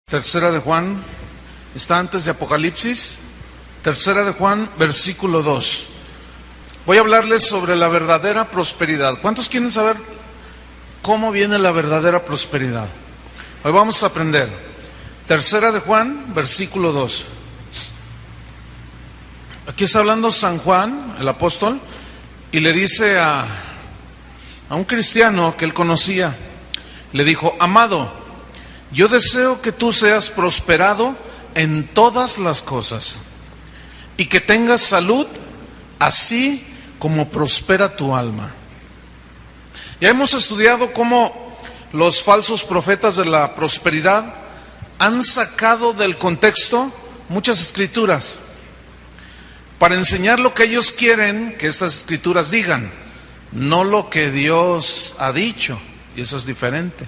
Tercera de Juan, está antes de Apocalipsis. Tercera de Juan, versículo 2. Voy a hablarles sobre la verdadera prosperidad. ¿Cuántos quieren saber cómo viene la verdadera prosperidad? Hoy vamos a aprender. Tercera de Juan, versículo 2. Aquí está hablando San Juan, el apóstol, y le dice a un cristiano que él conocía, le dijo: amado, yo deseo que tú seas prosperado en todas las cosas y que tengas salud, así como prospera tu alma. Ya hemos estudiado cómo los falsos profetas de la prosperidad han sacado del contexto muchas escrituras para enseñar lo que ellos quieren que estas escrituras digan, no lo que Dios ha dicho, y eso es diferente.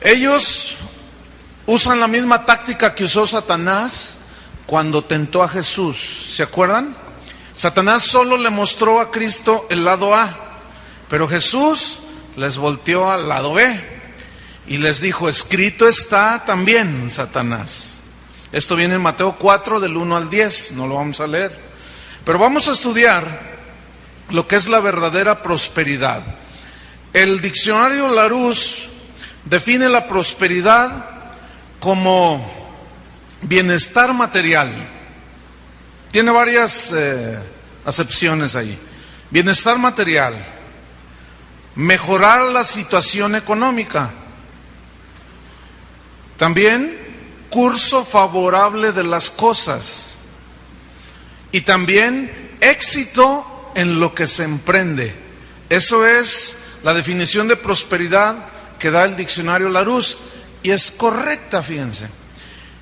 Ellos usan la misma táctica que usó Satanás cuando tentó a Jesús. ¿Se acuerdan? Satanás solo le mostró a Cristo el lado A, pero Jesús les volteó al lado B y les dijo: escrito está también, Satanás. Esto viene en Mateo 4, del 1 al 10, no lo vamos a leer. Pero vamos a estudiar lo que es la verdadera prosperidad. El diccionario Larousse define la prosperidad como bienestar material. Tiene varias acepciones ahí. Bienestar material, mejorar la situación económica, también curso favorable de las cosas, y también éxito en lo que se emprende. Eso es la definición de prosperidad que da el diccionario Larousse, y es correcta, fíjense.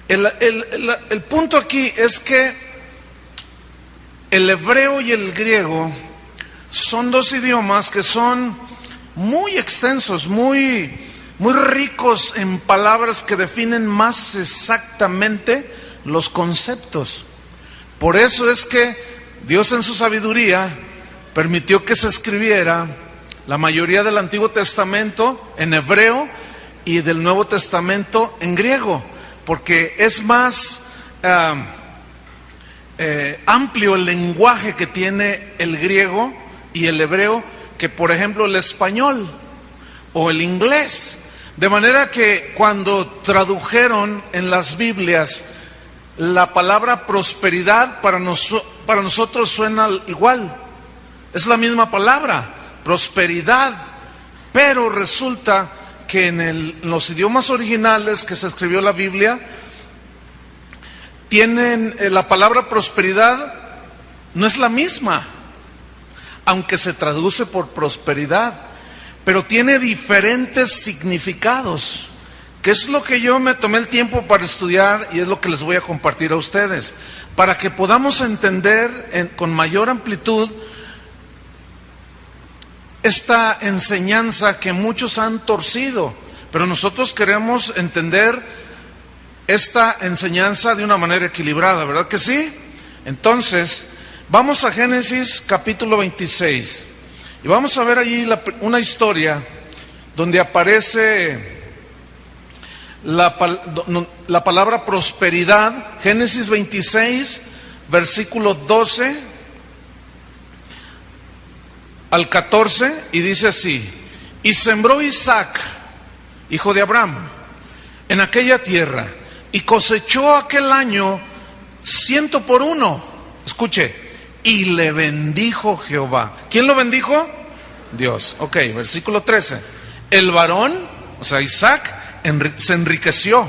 El punto aquí es que el hebreo y el griego son dos idiomas que son muy extensos, muy ricos en palabras que definen más exactamente los conceptos. Por eso es que Dios en su sabiduría permitió que se escribiera la mayoría del Antiguo Testamento en hebreo y del Nuevo Testamento en griego, porque es más amplio el lenguaje que tiene el griego y el hebreo que, por ejemplo, el español o el inglés. De manera que cuando tradujeron en las Biblias la palabra prosperidad, para nosotros suena igual, es la misma palabra, prosperidad, pero resulta que en los idiomas originales que se escribió la Biblia, tienen la palabra prosperidad, no es la misma, aunque se traduce por prosperidad, pero tiene diferentes significados, que es lo que yo me tomé el tiempo para estudiar y es lo que les voy a compartir a ustedes, para que podamos entender con mayor amplitud esta enseñanza que muchos han torcido, pero nosotros queremos entender esta enseñanza de una manera equilibrada, ¿verdad que sí? Entonces, vamos a Génesis capítulo 26 y vamos a ver allí una historia donde aparece la palabra prosperidad. Génesis 26, versículo 12 al 14, y dice así: y sembró Isaac, hijo de Abraham, en aquella tierra, y cosechó aquel año 100 por 1. Escuche, y le bendijo Jehová. ¿Quién lo bendijo? Dios. Ok, versículo 13. El varón, o sea Isaac, se enriqueció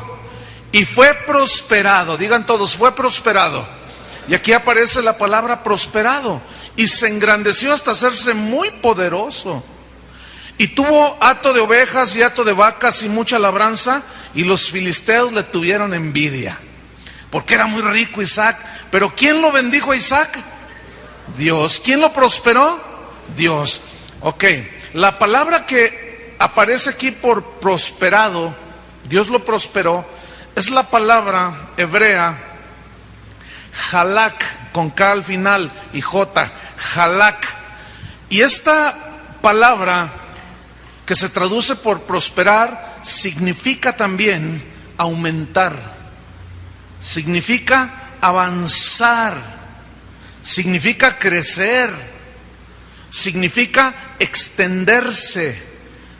y fue prosperado. Digan todos, fue prosperado. Y aquí aparece la palabra prosperado. Y se engrandeció hasta hacerse muy poderoso. Y tuvo hato de ovejas y hato de vacas y mucha labranza. Y los filisteos le tuvieron envidia, porque era muy rico Isaac. Pero ¿quién lo bendijo a Isaac? Dios. ¿Quién lo prosperó? Dios. Ok, la palabra que aparece aquí por prosperado, Dios lo prosperó, es la palabra hebrea halak, con K al final y J, halak. Y esta palabra que se traduce por prosperar significa también aumentar, significa avanzar, significa crecer, significa extenderse.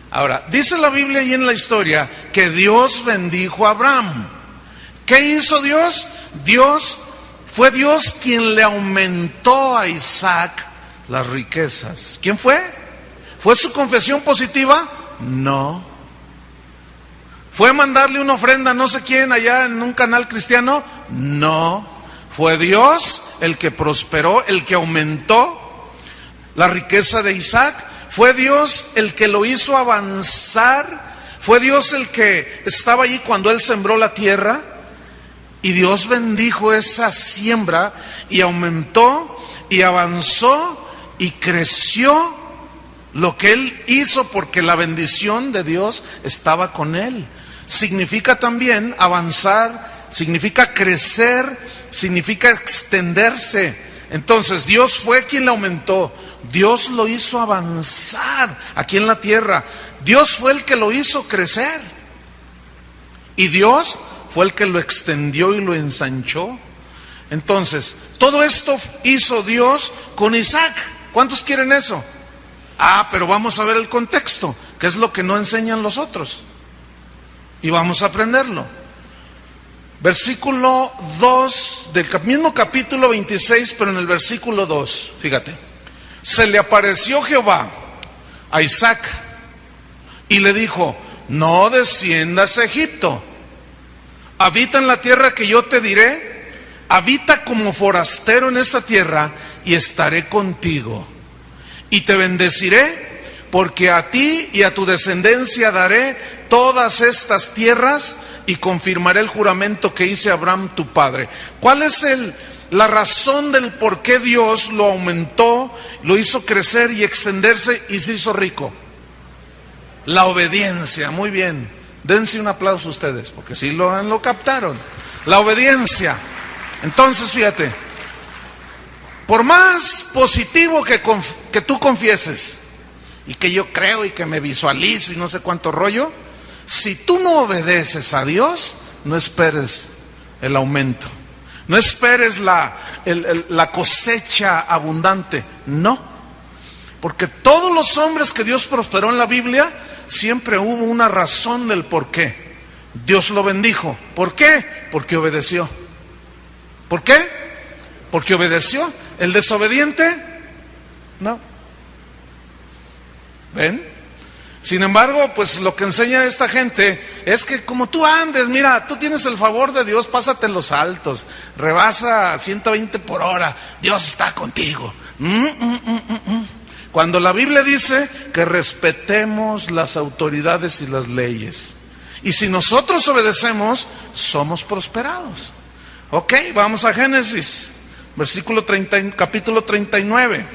Ahora, dice la Biblia y en la historia que Dios bendijo a Abraham. ¿Qué hizo Dios? Fue Dios quien le aumentó a Isaac las riquezas. ¿Quién fue? ¿Fue su confesión positiva? No. ¿Fue mandarle una ofrenda a no sé quién allá en un canal cristiano? No. Fue Dios el que prosperó, el que aumentó la riqueza de Isaac. Fue Dios el que lo hizo avanzar. Fue Dios el que estaba allí cuando él sembró la tierra. Y Dios bendijo esa siembra y aumentó y avanzó y creció lo que él hizo, porque la bendición de Dios estaba con él. Significa también avanzar, significa crecer, significa extenderse. Entonces Dios fue quien le aumentó, Dios lo hizo avanzar aquí en la tierra, Dios fue el que lo hizo crecer y Dios fue el que lo extendió y lo ensanchó. Entonces, todo esto hizo Dios con Isaac. ¿Cuántos quieren eso? Pero vamos a ver el contexto, que es lo que no enseñan los otros. Y vamos a aprenderlo. Versículo 2 del mismo capítulo 26, pero en el versículo 2, fíjate. Se le apareció Jehová a Isaac y le dijo: no desciendas a Egipto. Habita en la tierra que yo te diré, habita como forastero en esta tierra y estaré contigo. Y te bendeciré, porque a ti y a tu descendencia daré todas estas tierras y confirmaré el juramento que hice a Abraham tu padre. ¿Cuál es la razón del por qué Dios lo aumentó, lo hizo crecer y extenderse y se hizo rico? La obediencia. Muy bien. Dense un aplauso ustedes, porque sí lo captaron. La obediencia. Entonces, fíjate, por más positivo que tú confieses, y que yo creo y que me visualizo y no sé cuánto rollo, si tú no obedeces a Dios, no esperes el aumento, no esperes la cosecha abundante, no. Porque todos los hombres que Dios prosperó en la Biblia, siempre hubo una razón del por qué. Dios lo bendijo. ¿Por qué? Porque obedeció. ¿Por qué? Porque obedeció. ¿El desobediente? No. ¿Ven? Sin embargo, pues lo que enseña esta gente es que como tú andes, mira, tú tienes el favor de Dios, pásate en los altos, rebasa 120 por hora, Dios está contigo. Cuando la Biblia dice que respetemos las autoridades y las leyes, y si nosotros obedecemos, somos prosperados. Ok, vamos a Génesis, capítulo 39.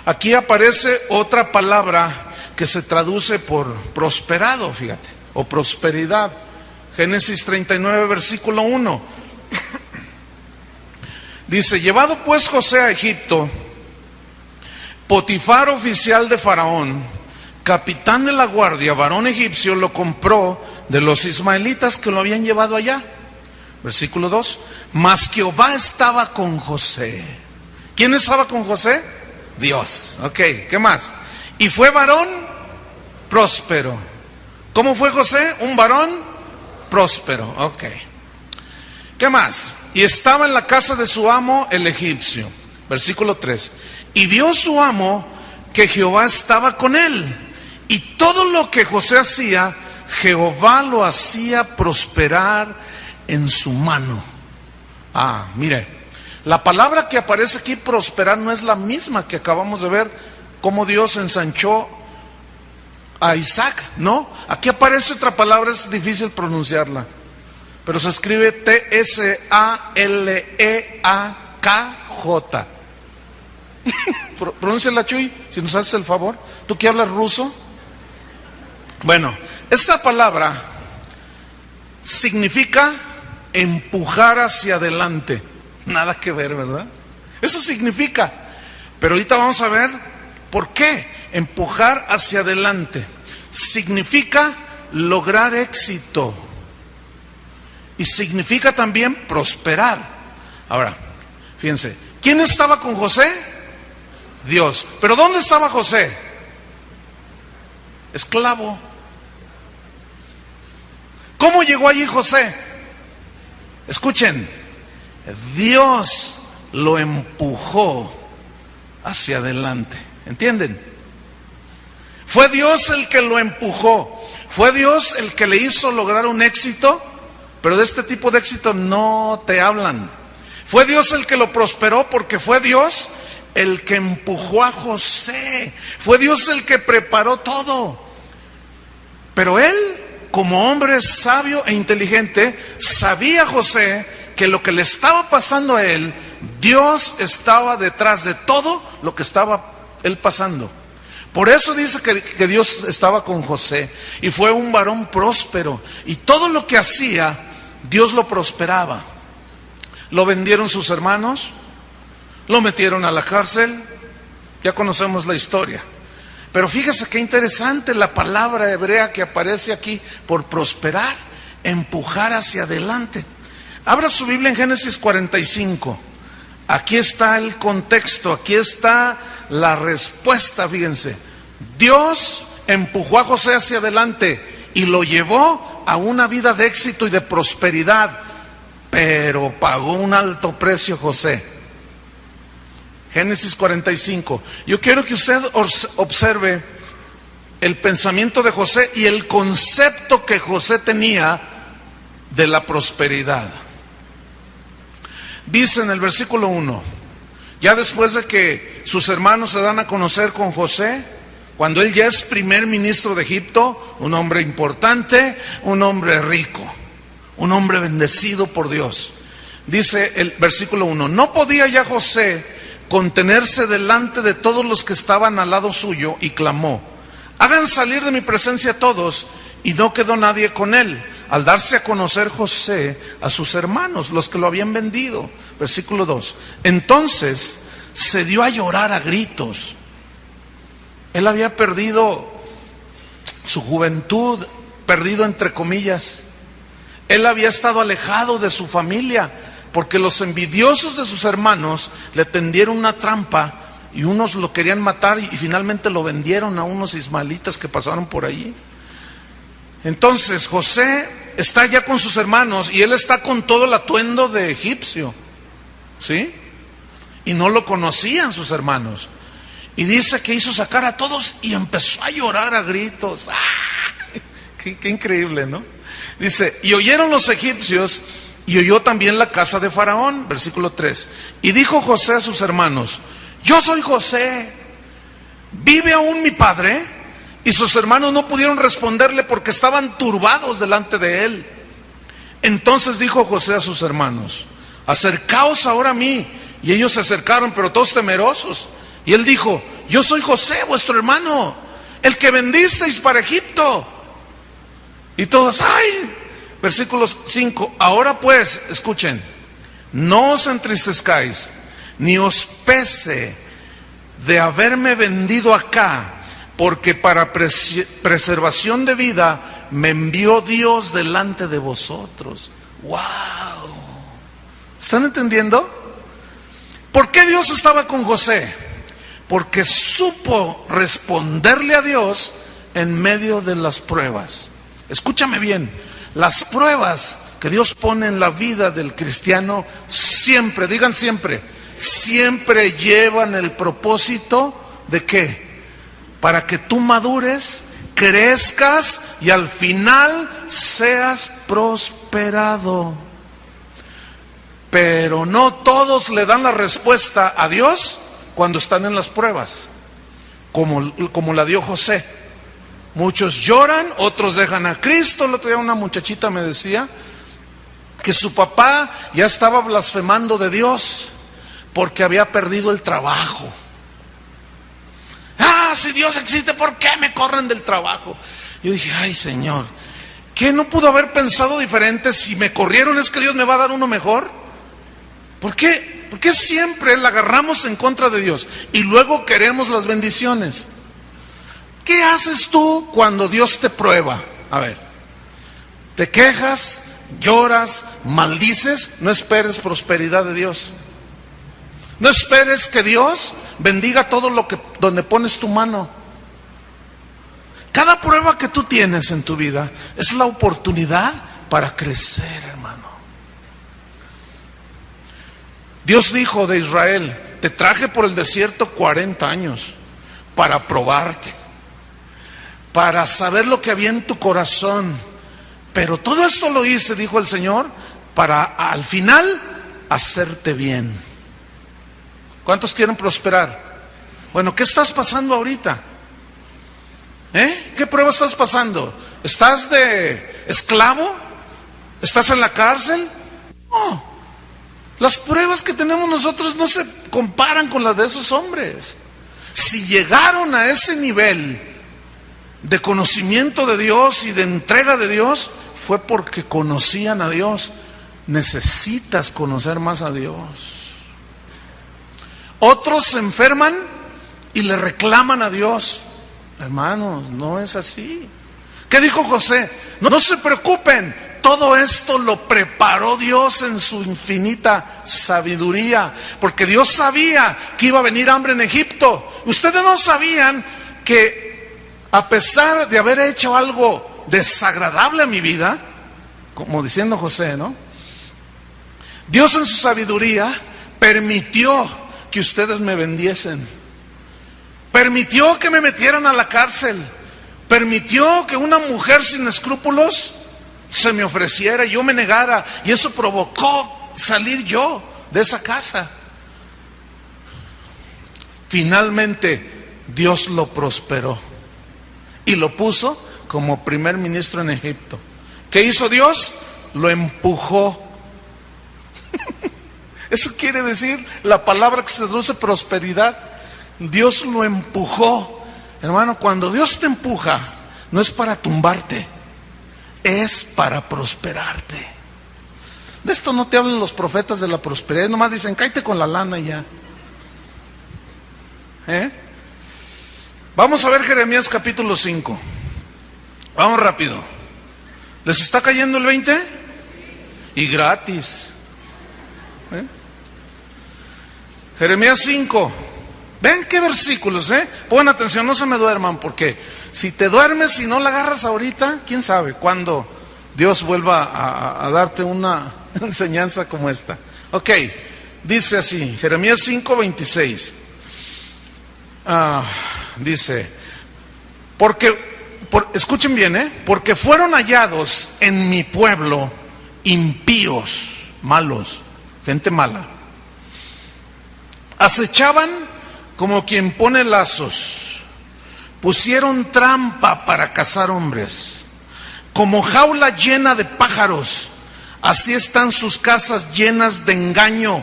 Aquí aparece otra palabra que se traduce por prosperado, fíjate, o prosperidad. Génesis 39, versículo 1. Dice: llevado pues José a Egipto, Potifar, oficial de Faraón, capitán de la guardia, varón egipcio, lo compró de los ismaelitas que lo habían llevado allá. Versículo 2. Mas Jehová estaba con José. ¿Quién estaba con José? Dios. Ok, ¿qué más? Y fue varón próspero. ¿Cómo fue José? Un varón próspero. Ok. ¿Qué más? Y estaba en la casa de su amo el egipcio. Versículo 3. Y vio su amo que Jehová estaba con él, y todo lo que José hacía, Jehová lo hacía prosperar en su mano. Mire, la palabra que aparece aquí, prosperar, no es la misma que acabamos de ver, cómo Dios ensanchó a Isaac, no. Aquí aparece otra palabra, es difícil pronunciarla, pero se escribe T-S-A-L-E-A-K-J. Pronúnciala, Chuy, si nos haces el favor. ¿Tú que hablas ruso? Bueno, esta palabra significa empujar hacia adelante. Nada que ver, ¿verdad? Eso significa. Pero ahorita vamos a ver por qué. Empujar hacia adelante significa lograr éxito. y significa también prosperar. Ahora, fíjense, ¿quién estaba con José? Dios. ¿Pero dónde estaba José? Esclavo. ¿Cómo llegó allí José? Escuchen, Dios lo empujó hacia adelante. ¿Entienden? Fue Dios el que lo empujó. Fue Dios el que le hizo lograr un éxito, pero de este tipo de éxito no te hablan. Fue Dios el que lo prosperó, porque fue Dios el que empujó a José. Fue Dios el que preparó todo. Pero él, como hombre sabio e inteligente, sabía José que lo que le estaba pasando a él, Dios estaba detrás de todo lo que estaba él pasando. Por eso dice que Dios estaba con José, y fue un varón próspero, y todo lo que hacía, Dios lo prosperaba. Lo vendieron sus hermanos, lo metieron a la cárcel, ya conocemos la historia. Pero fíjese qué interesante la palabra hebrea que aparece aquí por prosperar, empujar hacia adelante. Abra su Biblia en Génesis 45. Aquí está el contexto, aquí está la respuesta, fíjense. Dios empujó a José hacia adelante y lo llevó a una vida de éxito y de prosperidad, pero pagó un alto precio José. Génesis 45. Yo quiero que usted observe el pensamiento de José y el concepto que José tenía de la prosperidad. Dice en el versículo 1, ya después de que sus hermanos se dan a conocer con José, cuando él ya es primer ministro de Egipto, un hombre importante, un hombre rico, un hombre bendecido por Dios. Dice el versículo 1, no podía ya José contenerse delante de todos los que estaban al lado suyo, y clamó: hagan salir de mi presencia todos. Y no quedó nadie con él, al darse a conocer José a sus hermanos, los que lo habían vendido. Versículo 2, entonces se dio a llorar a gritos. Él había perdido su juventud, perdido entre comillas. Él había estado alejado de su familia, porque los envidiosos de sus hermanos le tendieron una trampa, y unos lo querían matar, y finalmente lo vendieron a unos ismaelitas que pasaron por allí. Entonces José está ya con sus hermanos, y él está con todo el atuendo de egipcio, ¿sí? Y no lo conocían sus hermanos. Y dice que hizo sacar a todos y empezó a llorar a gritos. ¡Ah! Qué increíble, ¿no? Dice, y oyeron los egipcios, y oyó también la casa de Faraón. Versículo 3. Y dijo José a sus hermanos: yo soy José, ¿vive aún mi padre? Y sus hermanos no pudieron responderle, porque estaban turbados delante de él. Entonces dijo José a sus hermanos: acercaos ahora a mí. Y ellos se acercaron, pero todos temerosos. Y él dijo: yo soy José, vuestro hermano, el que vendisteis para Egipto. Y todos, ¡ay! Versículo 5. Ahora pues, escuchen, no os entristezcáis, ni os pese de haberme vendido acá, porque para preservación de vida me envió Dios delante de vosotros. ¡Wow! ¿Están entendiendo? ¿Por qué Dios estaba con José? Porque supo responderle a Dios en medio de las pruebas. Escúchame bien, las pruebas que Dios pone en la vida del cristiano siempre, digan siempre, siempre llevan el propósito de ¿qué? Para que tú madures, crezcas y al final seas prosperado. Pero no todos le dan la respuesta a Dios cuando están en las pruebas, como la dio José. Muchos lloran, otros dejan a Cristo. El otro día una muchachita me decía que su papá ya estaba blasfemando de Dios porque había perdido el trabajo. Ah, si Dios existe, ¿por qué me corren del trabajo? Yo dije, ay Señor, ¿qué no pudo haber pensado diferente? Si me corrieron, ¿es que Dios me va a dar uno mejor? ¿Por qué? ¿Por qué siempre la agarramos en contra de Dios y luego queremos las bendiciones? ¿Qué haces tú cuando Dios te prueba? A ver, te quejas, lloras, maldices, no esperes prosperidad de Dios. No esperes que Dios bendiga todo lo que donde pones tu mano. Cada prueba que tú tienes en tu vida es la oportunidad para crecer, hermano. Dios dijo de Israel: te traje por el desierto 40 años para probarte, para saber lo que había en tu corazón. Pero todo esto lo hice, dijo el Señor, para al final hacerte bien. ¿Cuántos quieren prosperar? Bueno, ¿qué estás pasando ahorita? ¿Qué prueba estás pasando? ¿Estás de esclavo? ¿Estás en la cárcel? No. Las pruebas que tenemos nosotros no se comparan con las de esos hombres. Si llegaron a ese nivel de conocimiento de Dios y de entrega de Dios, fue porque conocían a Dios. Necesitas conocer más a Dios. Otros se enferman y le reclaman a Dios. Hermanos, no es así. ¿Qué dijo José? No se preocupen, todo esto lo preparó Dios en su infinita sabiduría, porque Dios sabía que iba a venir hambre en Egipto. Ustedes no sabían que a pesar de haber hecho algo desagradable a mi vida, como diciendo José, ¿no? Dios en su sabiduría permitió que ustedes me vendiesen, permitió que me metieran a la cárcel, permitió que una mujer sin escrúpulos se me ofreciera y yo me negara, y eso provocó salir yo de esa casa. Finalmente Dios lo prosperó y lo puso como primer ministro en Egipto. ¿Qué hizo Dios? Lo empujó. Eso quiere decir la palabra que se traduce prosperidad. Dios lo empujó. Hermano, cuando Dios te empuja, no es para tumbarte, es para prosperarte. De esto no te hablan los profetas de la prosperidad, nomás dicen, cállate con la lana y ya. Vamos a ver Jeremías capítulo 5. Vamos rápido. ¿Les está cayendo el 20? Y gratis. Jeremías 5. Ven qué versículos, Pongan atención, no se me duerman, porque si te duermes y no la agarras ahorita, quién sabe cuándo Dios vuelva a darte una enseñanza como esta. Ok, dice así, Jeremías 5, 26. Dice, escuchen bien, porque fueron hallados en mi pueblo impíos, malos, gente mala. Acechaban como quien pone lazos, pusieron trampa para cazar hombres, como jaula llena de pájaros, así están sus casas llenas de engaño,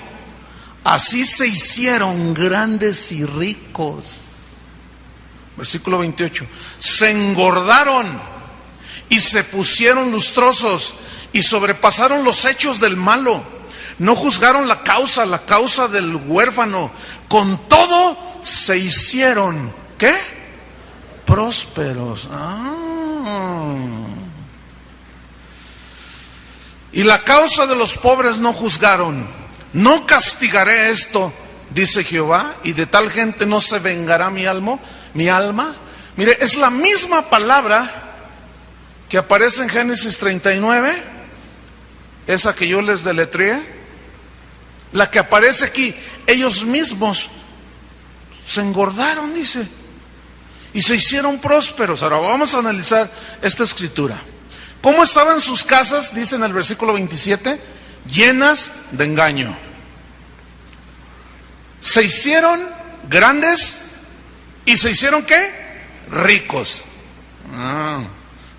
así se hicieron grandes y ricos. Versículo 28, se engordaron y se pusieron lustrosos y sobrepasaron los hechos del malo. No juzgaron la causa del huérfano. Con todo se hicieron, ¿qué? Prósperos. Y la causa de los pobres no juzgaron. No castigaré esto, dice Jehová, y de tal gente no se vengará mi alma. Mire, es la misma palabra que aparece en Génesis 39, esa que yo les deletreé. La que aparece aquí, ellos mismos se engordaron, dice, y se hicieron prósperos. Ahora vamos a analizar esta escritura. ¿Cómo estaban sus casas? Dice en el versículo 27, llenas de engaño. Se hicieron grandes y se hicieron ¿qué? Ricos.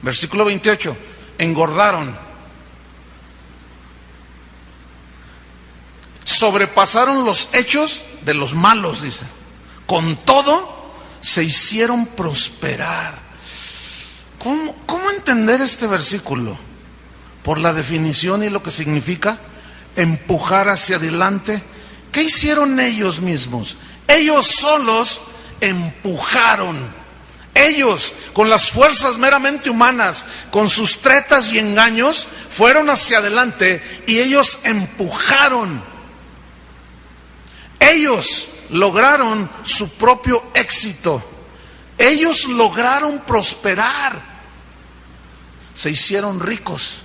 Versículo 28, engordaron. Sobrepasaron los hechos de los malos, dice. Con todo, se hicieron prosperar. ¿Cómo entender este versículo? Por la definición y lo que significa empujar hacia adelante. ¿Qué hicieron ellos mismos? Ellos solos empujaron Ellos, con las fuerzas meramente humanas, con sus tretas y engaños, fueron hacia adelante y ellos empujaron. Ellos lograron su propio éxito. Ellos lograron prosperar. Se hicieron ricos.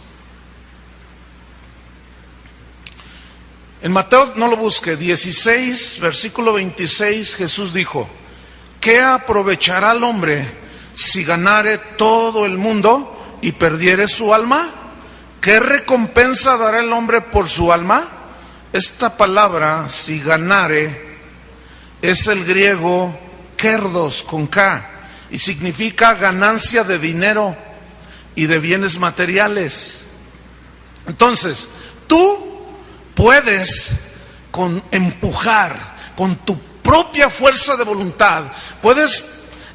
En Mateo, no lo busque, 16, versículo 26, Jesús dijo: ¿qué aprovechará el hombre si ganare todo el mundo y perdiere su alma? ¿Qué recompensa dará el hombre por su alma? Esta palabra, si ganare, es el griego kerdos con K, y significa ganancia de dinero y de bienes materiales. Entonces, tú puedes empujar con tu propia fuerza de voluntad, puedes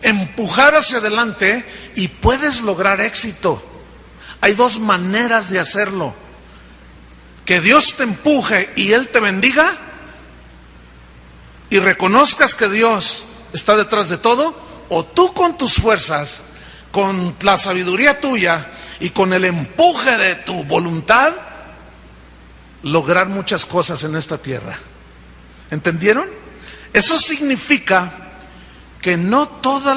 empujar hacia adelante y puedes lograr éxito. Hay dos maneras de hacerlo: que Dios te empuje y Él te bendiga, y reconozcas que Dios está detrás de todo, o tú con tus fuerzas, con la sabiduría tuya y con el empuje de tu voluntad, lograr muchas cosas en esta tierra. ¿Entendieron? Eso significa que no toda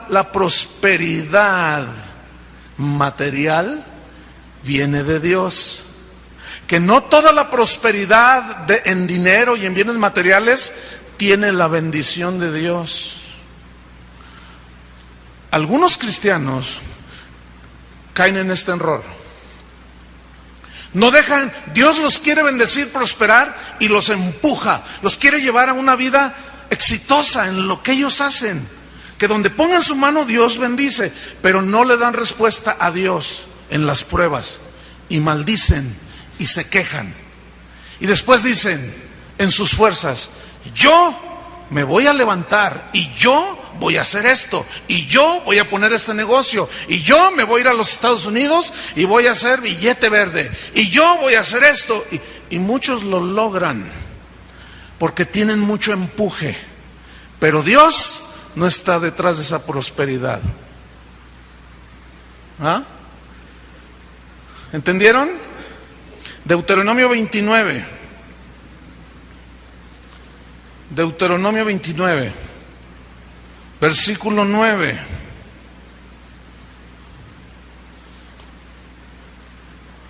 la prosperidad material viene de Dios, que no toda la prosperidad en dinero y en bienes materiales tiene la bendición de Dios. Algunos cristianos caen en este error. No dejan, Dios los quiere bendecir, prosperar, y los empuja, los quiere llevar a una vida exitosa en lo que ellos hacen, que donde pongan su mano Dios bendice, pero no le dan respuesta a Dios en las pruebas, y maldicen y se quejan, y después dicen en sus fuerzas: yo me voy a levantar y yo voy a hacer esto, y yo voy a poner este negocio, y yo me voy a ir a los Estados Unidos y voy a hacer billete verde, y yo voy a hacer esto, y muchos lo logran porque tienen mucho empuje, pero Dios no está detrás de esa prosperidad. ¿Ah? ¿Entendieron? Deuteronomio 29. Deuteronomio 29, versículo 9.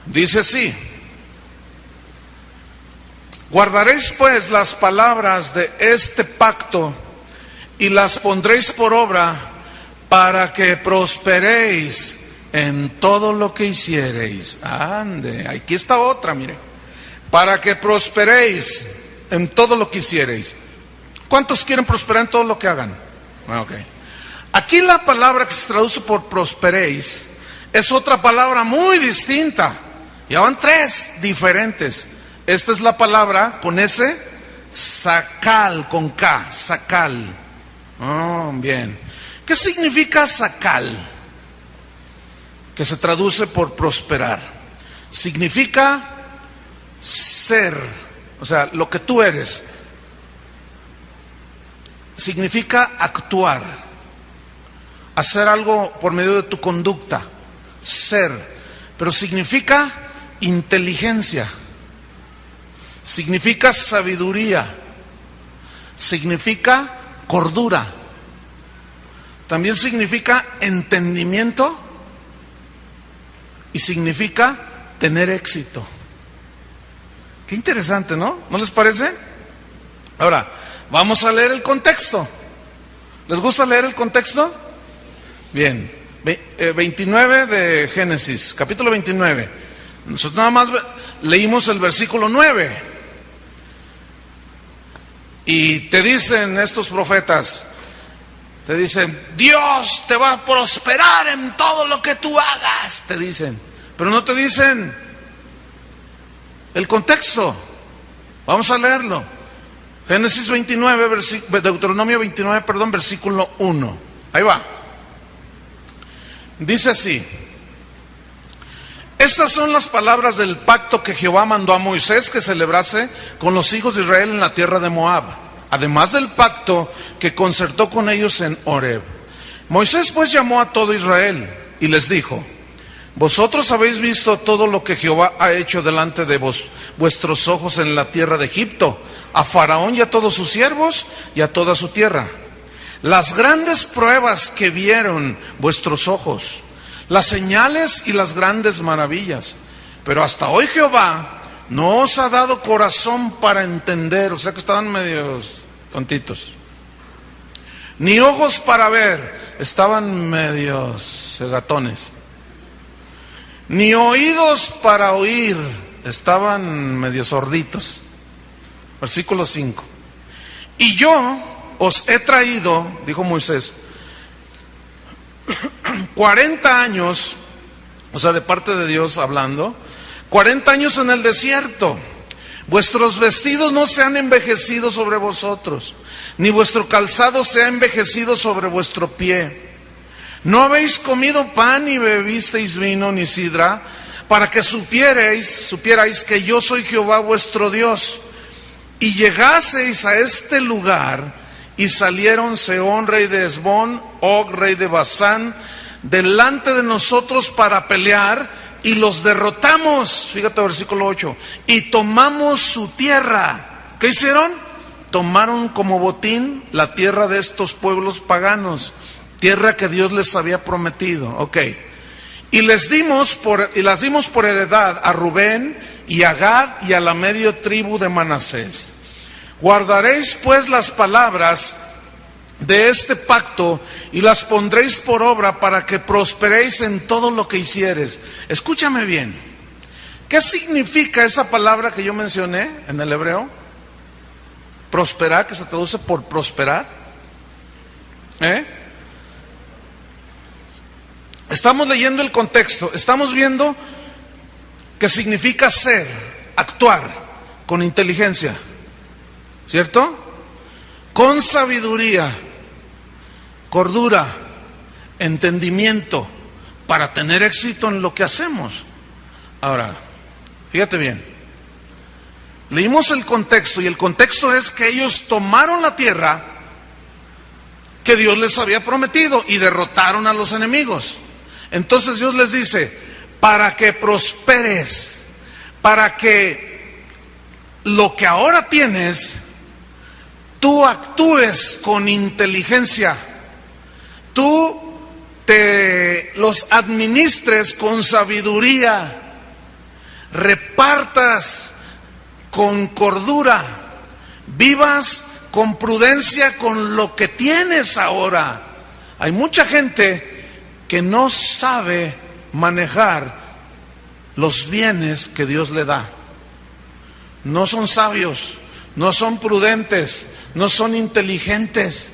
Dice así: guardaréis pues las palabras de este pacto y las pondréis por obra, para que prosperéis en todo lo que hiciereis. Ande, aquí está otra, mire. Para que prosperéis en todo lo que hiciereis. ¿Cuántos quieren prosperar en todo lo que hagan? Okay. Aquí la palabra que se traduce por prosperéis es otra palabra muy distinta. Ya van tres diferentes. Esta es la palabra con S, sacal, con K, sacal. Oh, bien. ¿Qué significa sacal? Que se traduce por prosperar. Significa ser, o sea, lo que tú eres. Significa actuar, hacer algo por medio de tu conducta, ser. Pero significa inteligencia, significa sabiduría, significa cordura, también significa entendimiento y significa tener éxito. Qué interesante, ¿no? ¿No les parece? Ahora, vamos a leer el contexto. ¿Les gusta leer el contexto? Bien, 29 de Génesis, capítulo 29. Nosotros nada más leímos el versículo 9. Y te dicen estos profetas, te dicen: Dios te va a prosperar en todo lo que tú hagas, te dicen. Pero no te dicen el contexto. Vamos a leerlo. Génesis 29, Deuteronomio 29, perdón, versículo 1. Ahí va. Dice así: estas son las palabras del pacto que Jehová mandó a Moisés que celebrase con los hijos de Israel en la tierra de Moab, además del pacto que concertó con ellos en Horeb. Moisés pues llamó a todo Israel y les dijo: vosotros habéis visto todo lo que Jehová ha hecho delante de vuestros ojos en la tierra de Egipto, a Faraón y a todos sus siervos y a toda su tierra. Las grandes pruebas que vieron vuestros ojos, las señales y las grandes maravillas. Pero hasta hoy Jehová no os ha dado corazón para entender, o sea que estaban medios tontitos, ni ojos para ver, estaban medios cegatones, ni oídos para oír, estaban medios sorditos. Versículo 5. Y yo os he traído, dijo Moisés, 40 años, o sea, de parte de Dios hablando, 40 años en el desierto. Vuestros vestidos no se han envejecido sobre vosotros, ni vuestro calzado se ha envejecido sobre vuestro pie. No habéis comido pan, ni bebisteis vino, ni sidra, para que supierais que yo soy Jehová vuestro Dios. Y llegaseis a este lugar, y salieron Sehón, rey de Hesbón, Og, rey de Basán, delante de nosotros para pelear, y los derrotamos. Fíjate, versículo 8. Y tomamos su tierra. ¿Qué hicieron? Tomaron como botín la tierra de estos pueblos paganos, tierra que Dios les había prometido. Ok. Y las dimos por heredad a Rubén y a Gad y a la medio tribu de Manasés. Guardaréis pues las palabras de este pacto y las pondréis por obra para que prosperéis en todo lo que hicieres. Escúchame bien. ¿Qué significa esa palabra que yo mencioné en el hebreo? Prosperar, que se traduce por prosperar. Estamos leyendo el contexto, estamos viendo que significa ser, actuar con inteligencia, ¿cierto? Con sabiduría, cordura, entendimiento, para tener éxito en lo que hacemos. Ahora, fíjate bien, leímos el contexto, y el contexto es que ellos tomaron la tierra que Dios les había prometido y derrotaron a los enemigos. Entonces Dios les dice: para que prosperes, para que lo que ahora tienes, tú actúes con inteligencia, tú te los administres con sabiduría, repartas con cordura, vivas con prudencia con lo que tienes ahora. Hay mucha gente que no sabe manejar los bienes que Dios le da. No son sabios, no son prudentes, no son inteligentes,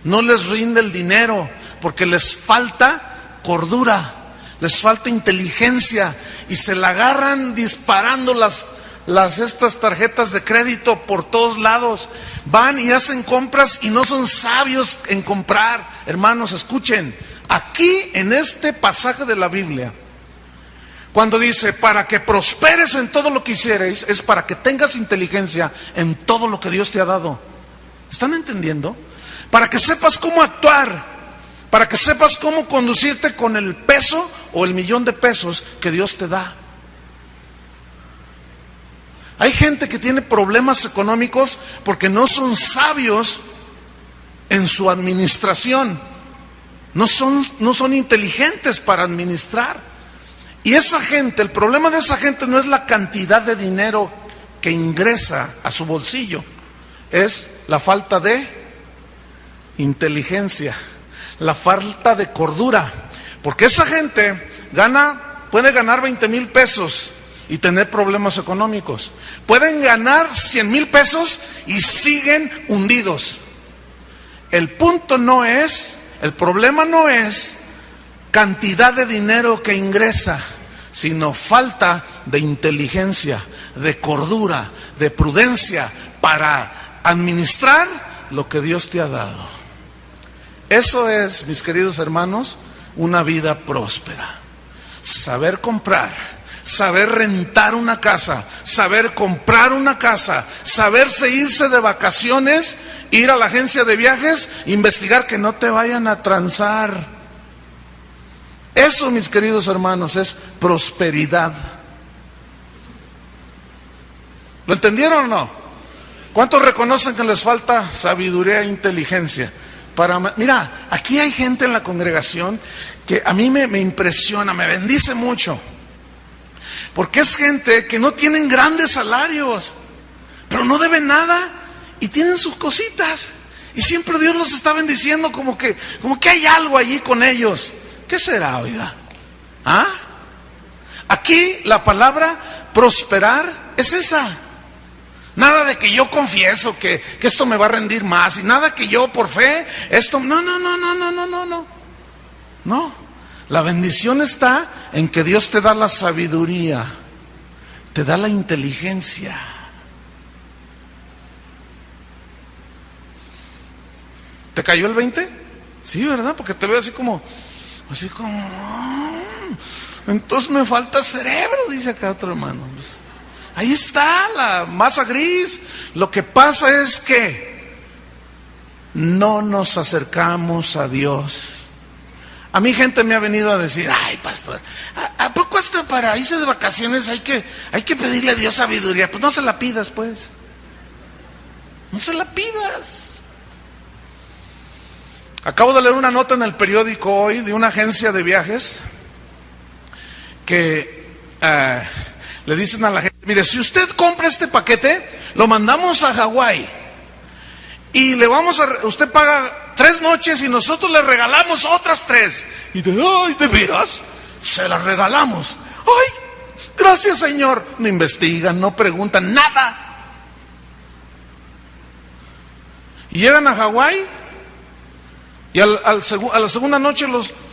no les rinde el dinero porque les falta cordura, les falta inteligencia, y se la agarran disparando estas tarjetas de crédito por todos lados. Van y hacen compras y no son sabios en comprar. Hermanos, escuchen, aquí en este pasaje de la Biblia, cuando dice para que prosperes en todo lo que hiciereis, es para que tengas inteligencia en todo lo que Dios te ha dado. ¿Están entendiendo? Para que sepas cómo actuar, para que sepas cómo conducirte con el peso o el millón de pesos que Dios te da. Hay gente que tiene problemas económicos porque no son sabios en su administración, no son inteligentes para administrar. Y esa gente, el problema de esa gente no es la cantidad de dinero que ingresa a su bolsillo, es la falta de inteligencia, la falta de cordura. Porque esa gente puede ganar 20,000 pesos y tener problemas económicos. Pueden ganar 100,000 pesos y siguen hundidos. El problema no es cantidad de dinero que ingresa, sino falta de inteligencia, de cordura, de prudencia para administrar lo que Dios te ha dado. Eso es, mis queridos hermanos, una vida próspera. Saber comprar, saber rentar una casa, saber comprar una casa, saberse irse de vacaciones ir a la agencia de viajes, investigar que no te vayan a transar. Eso, mis queridos hermanos, es prosperidad. ¿Lo entendieron o no? ¿Cuántos reconocen que les falta sabiduría e inteligencia? Mira, aquí hay gente en la congregación que a mí me impresiona, me bendice mucho. Porque es gente que no tienen grandes salarios, pero no deben nada y tienen sus cositas. Y siempre Dios los está bendiciendo como que hay algo allí con ellos. ¿Qué será, oiga? ¿Ah? Aquí la palabra prosperar es esa. Nada de que yo confieso que esto me va a rendir más, y nada que yo por fe, esto, no. No, la bendición está en que Dios te da la sabiduría, te da la inteligencia. ¿Te cayó el 20? Sí, ¿verdad? Porque te veo así como, entonces me falta cerebro, dice acá otro hermano. Pues, ahí está la masa gris. Lo que pasa es que no nos acercamos a Dios. A mí gente me ha venido a decir, ay pastor, ¿a poco hasta para irse de vacaciones hay que pedirle a Dios sabiduría? Pues no se la pidas, pues. No se la pidas. Acabo de leer una nota en el periódico hoy de una agencia de viajes que le dicen a la gente, mire, si usted compra este paquete, lo mandamos a Hawái y usted paga 3 noches y nosotros le regalamos otras 3. Y ¿de veras? Se las regalamos. ¡Ay! Gracias, Señor. No investigan, no preguntan, nada. Y llegan a Hawái y a la segunda noche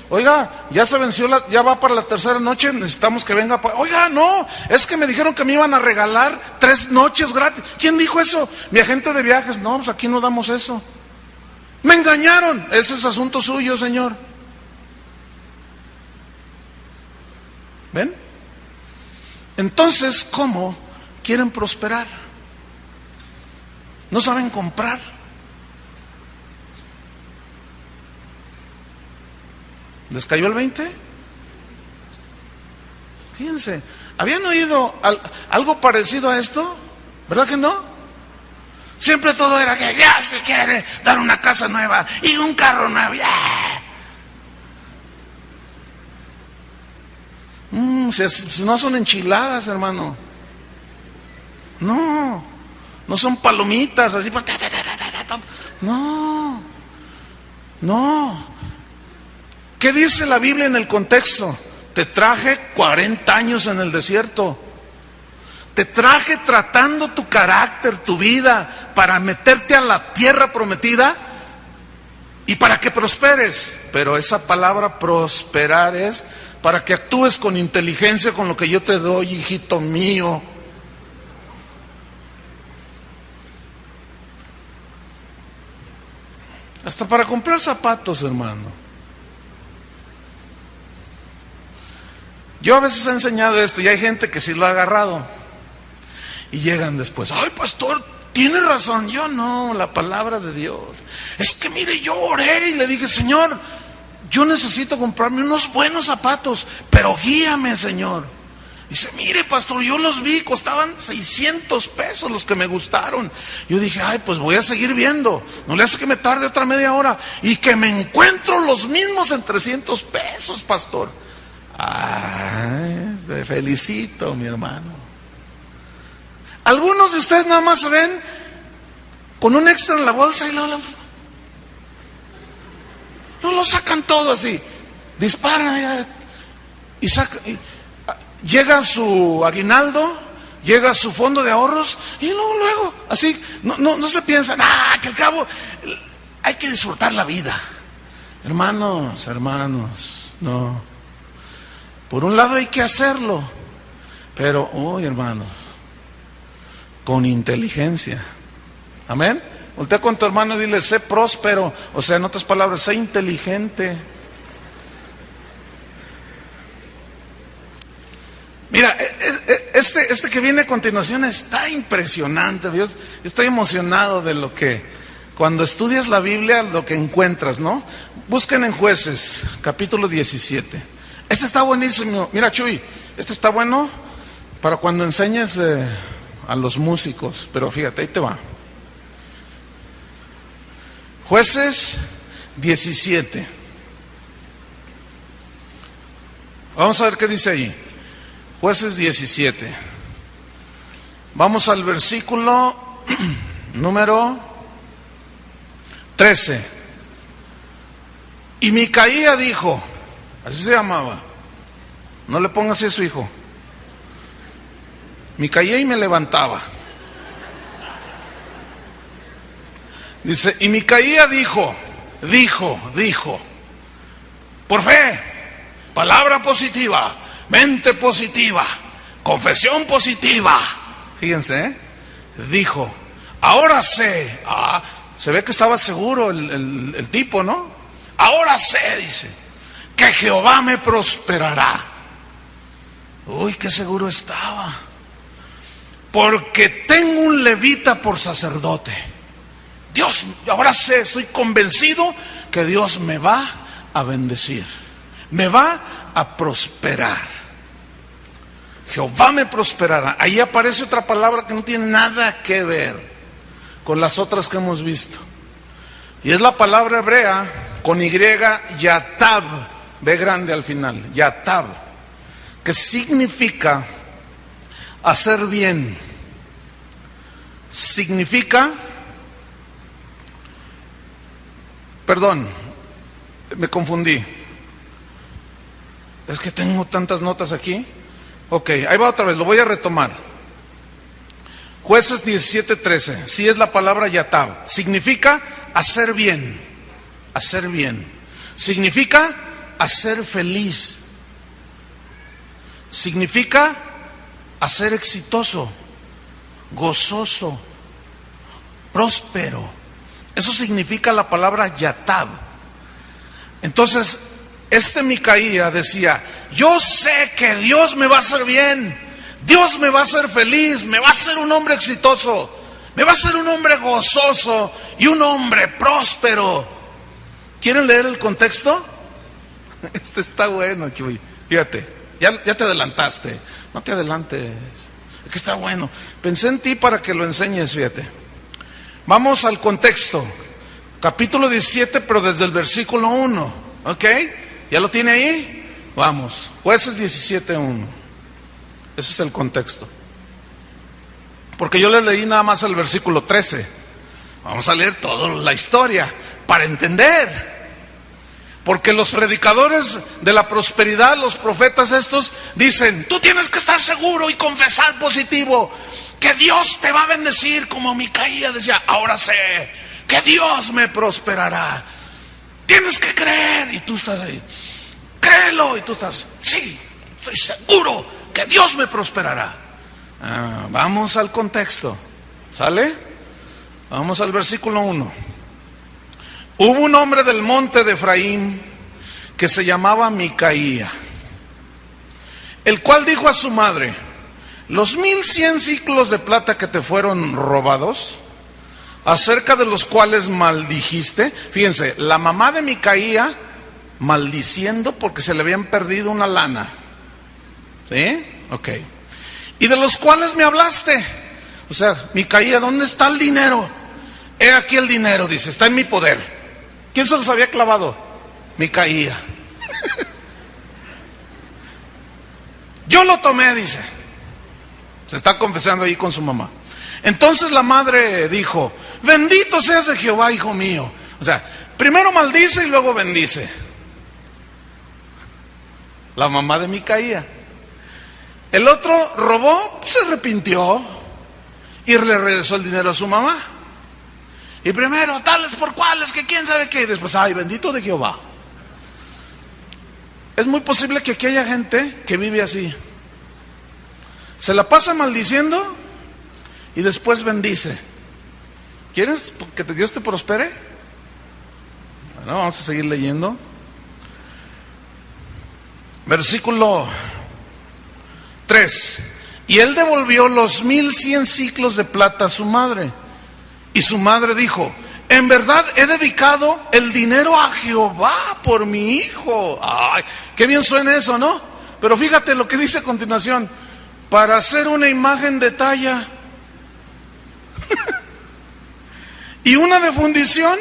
oiga, ya se venció, ya va para la tercera noche, necesitamos que venga. Oiga, no, es que me dijeron que me iban a regalar 3 noches gratis. ¿Quién dijo eso? Mi agente de viajes. No, pues aquí no damos eso. Me engañaron. Ese es asunto suyo, Señor. ¿Ven? Entonces, ¿cómo quieren prosperar? No saben comprar. ¿Les cayó el 20? Fíjense, ¿habían oído algo parecido a esto? ¿Verdad que no? Siempre todo era que ya se quiere dar una casa nueva y un carro nuevo. Si no son enchiladas, hermano. No son palomitas así. No. ¿Qué dice la Biblia en el contexto? Te traje 40 años en el desierto. Te traje tratando tu carácter, tu vida, para meterte a la tierra prometida y para que prosperes. Pero esa palabra prosperar es para que actúes con inteligencia con lo que yo te doy, hijito mío. Hasta para comprar zapatos, hermano. Yo a veces he enseñado esto y hay gente que sí lo ha agarrado. Y llegan después, ay pastor, tiene razón. Yo no, la palabra de Dios. Es que mire, yo oré y le dije, Señor, yo necesito comprarme unos buenos zapatos, pero guíame, Señor. Dice, mire pastor, yo los vi, costaban 600 pesos los que me gustaron. Yo dije, ay, pues voy a seguir viendo. No le hace que me tarde otra media hora. Y que me encuentro los mismos en 300 pesos, pastor. Ay, te felicito, mi hermano. Algunos de ustedes nada más se ven con un extra en la bolsa y no lo sacan todo así. Disparan y sacan. Llega su aguinaldo, llega su fondo de ahorros y luego así, no se piensan, que al cabo hay que disfrutar la vida. Hermanos, no. Por un lado hay que hacerlo, pero, hermanos, con inteligencia. Amén. Voltea con tu hermano y dile, sé próspero. O sea, en otras palabras, sé inteligente. Mira, este que viene a continuación está impresionante. Yo estoy emocionado de lo que Cuando estudias la Biblia, lo que encuentras, ¿no? Busquen en Jueces, capítulo 17. Este está buenísimo. Mira, Chuy, este está bueno para cuando enseñes a los músicos. Pero fíjate, ahí te va. Jueces 17. Vamos a ver qué dice ahí. Jueces 17. Vamos al versículo número 13. Y Micaía dijo, así se llamaba, no le pongas así a su hijo. Micaía y me levantaba. Dice, y Micaía dijo, por fe, palabra positiva, mente positiva, confesión positiva. Fíjense, dijo, ahora sé, se ve que estaba seguro el tipo, ¿no? Ahora sé, dice, que Jehová me prosperará. Uy, qué seguro estaba. Porque tengo un levita por sacerdote. Dios, ahora sé, estoy convencido que Dios me va a bendecir, me va a prosperar. Jehová me prosperará. Ahí aparece otra palabra que no tiene nada que ver con las otras que hemos visto. Y es la palabra hebrea con Y, yatab, B grande al final, yatab, que significa hacer bien. Significa, perdón, me confundí. Es que tengo tantas notas aquí. Ok, ahí va otra vez, lo voy a retomar. Jueces 17:13, sí es la palabra yatab. Significa hacer bien, hacer bien. Significa hacer feliz. Significa hacer exitoso, gozoso, próspero. Eso significa la palabra yatab. Entonces, Micaía decía, yo sé que Dios me va a hacer bien, Dios me va a hacer feliz, me va a hacer un hombre exitoso, me va a hacer un hombre gozoso y un hombre próspero. ¿Quieren leer el contexto? Este está bueno, Chuy. Fíjate, ya te adelantaste. No te adelantes, es que está bueno. Pensé en ti para que lo enseñes, fíjate. Vamos al contexto. Capítulo 17, pero desde el versículo 1. ¿Ok? ¿Ya lo tiene ahí? Vamos. Jueces 17:1. Ese es el contexto. Porque yo le leí nada más el versículo 13. Vamos a leer toda la historia para entender. Porque los predicadores de la prosperidad, los profetas estos, dicen, tú tienes que estar seguro y confesar positivo, que Dios te va a bendecir, como Micaía decía, ahora sé que Dios me prosperará. Tienes que creer, y tú estás ahí, créelo, y tú estás, sí, estoy seguro que Dios me prosperará. Vamos al contexto, ¿sale? Vamos al versículo 1. Hubo un hombre del monte de Efraín que se llamaba Micaía, el cual dijo a su madre, los 1100 ciclos de plata que te fueron robados, acerca de los cuales maldijiste. Fíjense, la mamá de Micaía maldiciendo porque se le habían perdido una lana. ¿Sí? Ok. Y de los cuales me hablaste. O sea, Micaía, ¿dónde está el dinero? He aquí el dinero, dice, está en mi poder. ¿Quién se los había clavado? Micaía. Yo lo tomé, dice. Se está confesando ahí con su mamá. Entonces la madre dijo, bendito seas de Jehová, hijo mío. O sea, primero maldice y luego bendice. La mamá de Micaía. El otro robó, se arrepintió y le regresó el dinero a su mamá. Y primero, tales por cuales, que quién sabe qué. Y después, ay, bendito de Jehová. Es muy posible que aquí haya gente que vive así. Se la pasa maldiciendo y después bendice. ¿Quieres que Dios te prospere? Bueno, vamos a seguir leyendo. Versículo 3. Y él devolvió los 1100 ciclos de plata a su madre. Y su madre dijo, en verdad he dedicado el dinero a Jehová por mi hijo. Ay, qué bien suena eso, ¿no? Pero fíjate lo que dice a continuación: para hacer una imagen de talla y una de fundición.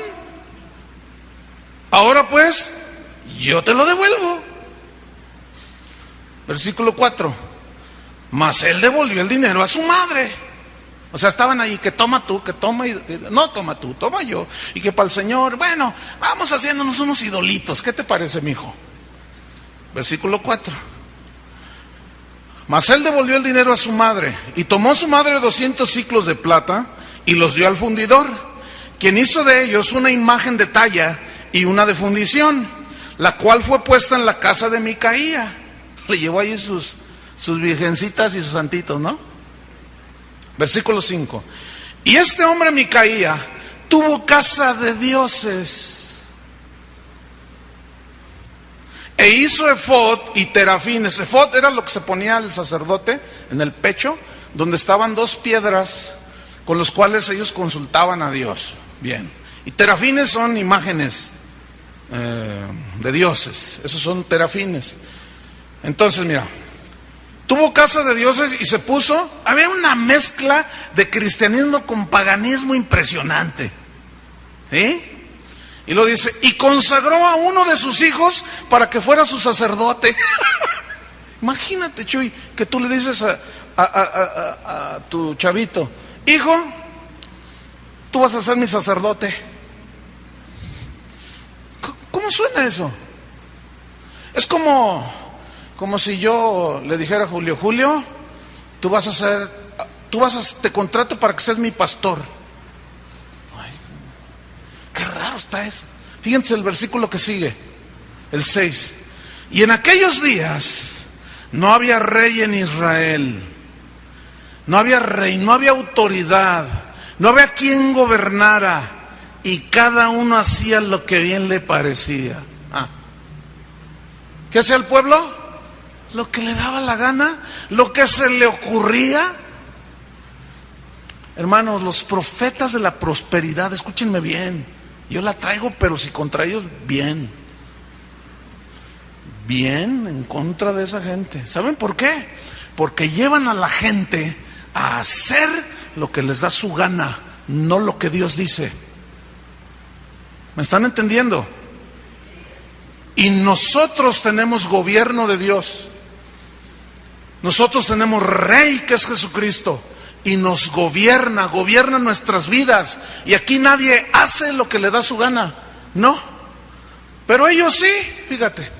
Ahora pues, yo te lo devuelvo. Versículo 4. Mas él devolvió el dinero a su madre. O sea, estaban ahí, que toma tú, que toma, no toma tú, toma yo. Y que para el Señor, bueno, vamos haciéndonos unos idolitos. ¿Qué te parece, mijo? Versículo 4. Mas él devolvió el dinero a su madre, y tomó su madre 200 siclos de plata, y los dio al fundidor, quien hizo de ellos una imagen de talla y una de fundición, la cual fue puesta en la casa de Micaía. Le llevó allí sus virgencitas y sus santitos, ¿no? Versículo 5. Y este hombre Micaía tuvo casa de dioses, e hizo efod y terafines. Efod era lo que se ponía el sacerdote en el pecho, donde estaban dos piedras con los cuales ellos consultaban a Dios. Bien. Y terafines son imágenes de dioses. Esos son terafines. Entonces, mira, tuvo casa de dioses y se puso, había una mezcla de cristianismo con paganismo impresionante. ¿Sí? Y lo dice, y consagró a uno de sus hijos para que fuera su sacerdote. Imagínate, Chuy, que tú le dices a tu chavito: hijo, tú vas a ser mi sacerdote. ¿Cómo suena eso? Es como si yo le dijera a Julio: Julio, te contrato para que seas mi pastor. Ay, qué raro está eso. Fíjense el versículo que sigue, el 6. Y en aquellos días no había rey en Israel, no había rey, no había autoridad, no había quien gobernara, y cada uno hacía lo que bien le parecía. ¿Qué hacía el pueblo? Lo que le daba la gana, lo que se le ocurría. Hermanos, los profetas de la prosperidad, escúchenme bien, yo la traigo, pero si contra ellos, bien en contra de esa gente. ¿Saben por qué? Porque llevan a la gente a hacer lo que les da su gana, no lo que Dios dice. ¿Me están entendiendo? Y nosotros tenemos gobierno de Dios. Nosotros tenemos rey, que es Jesucristo, y nos gobierna nuestras vidas. Y aquí nadie hace lo que le da su gana, no. Pero ellos sí, fíjate.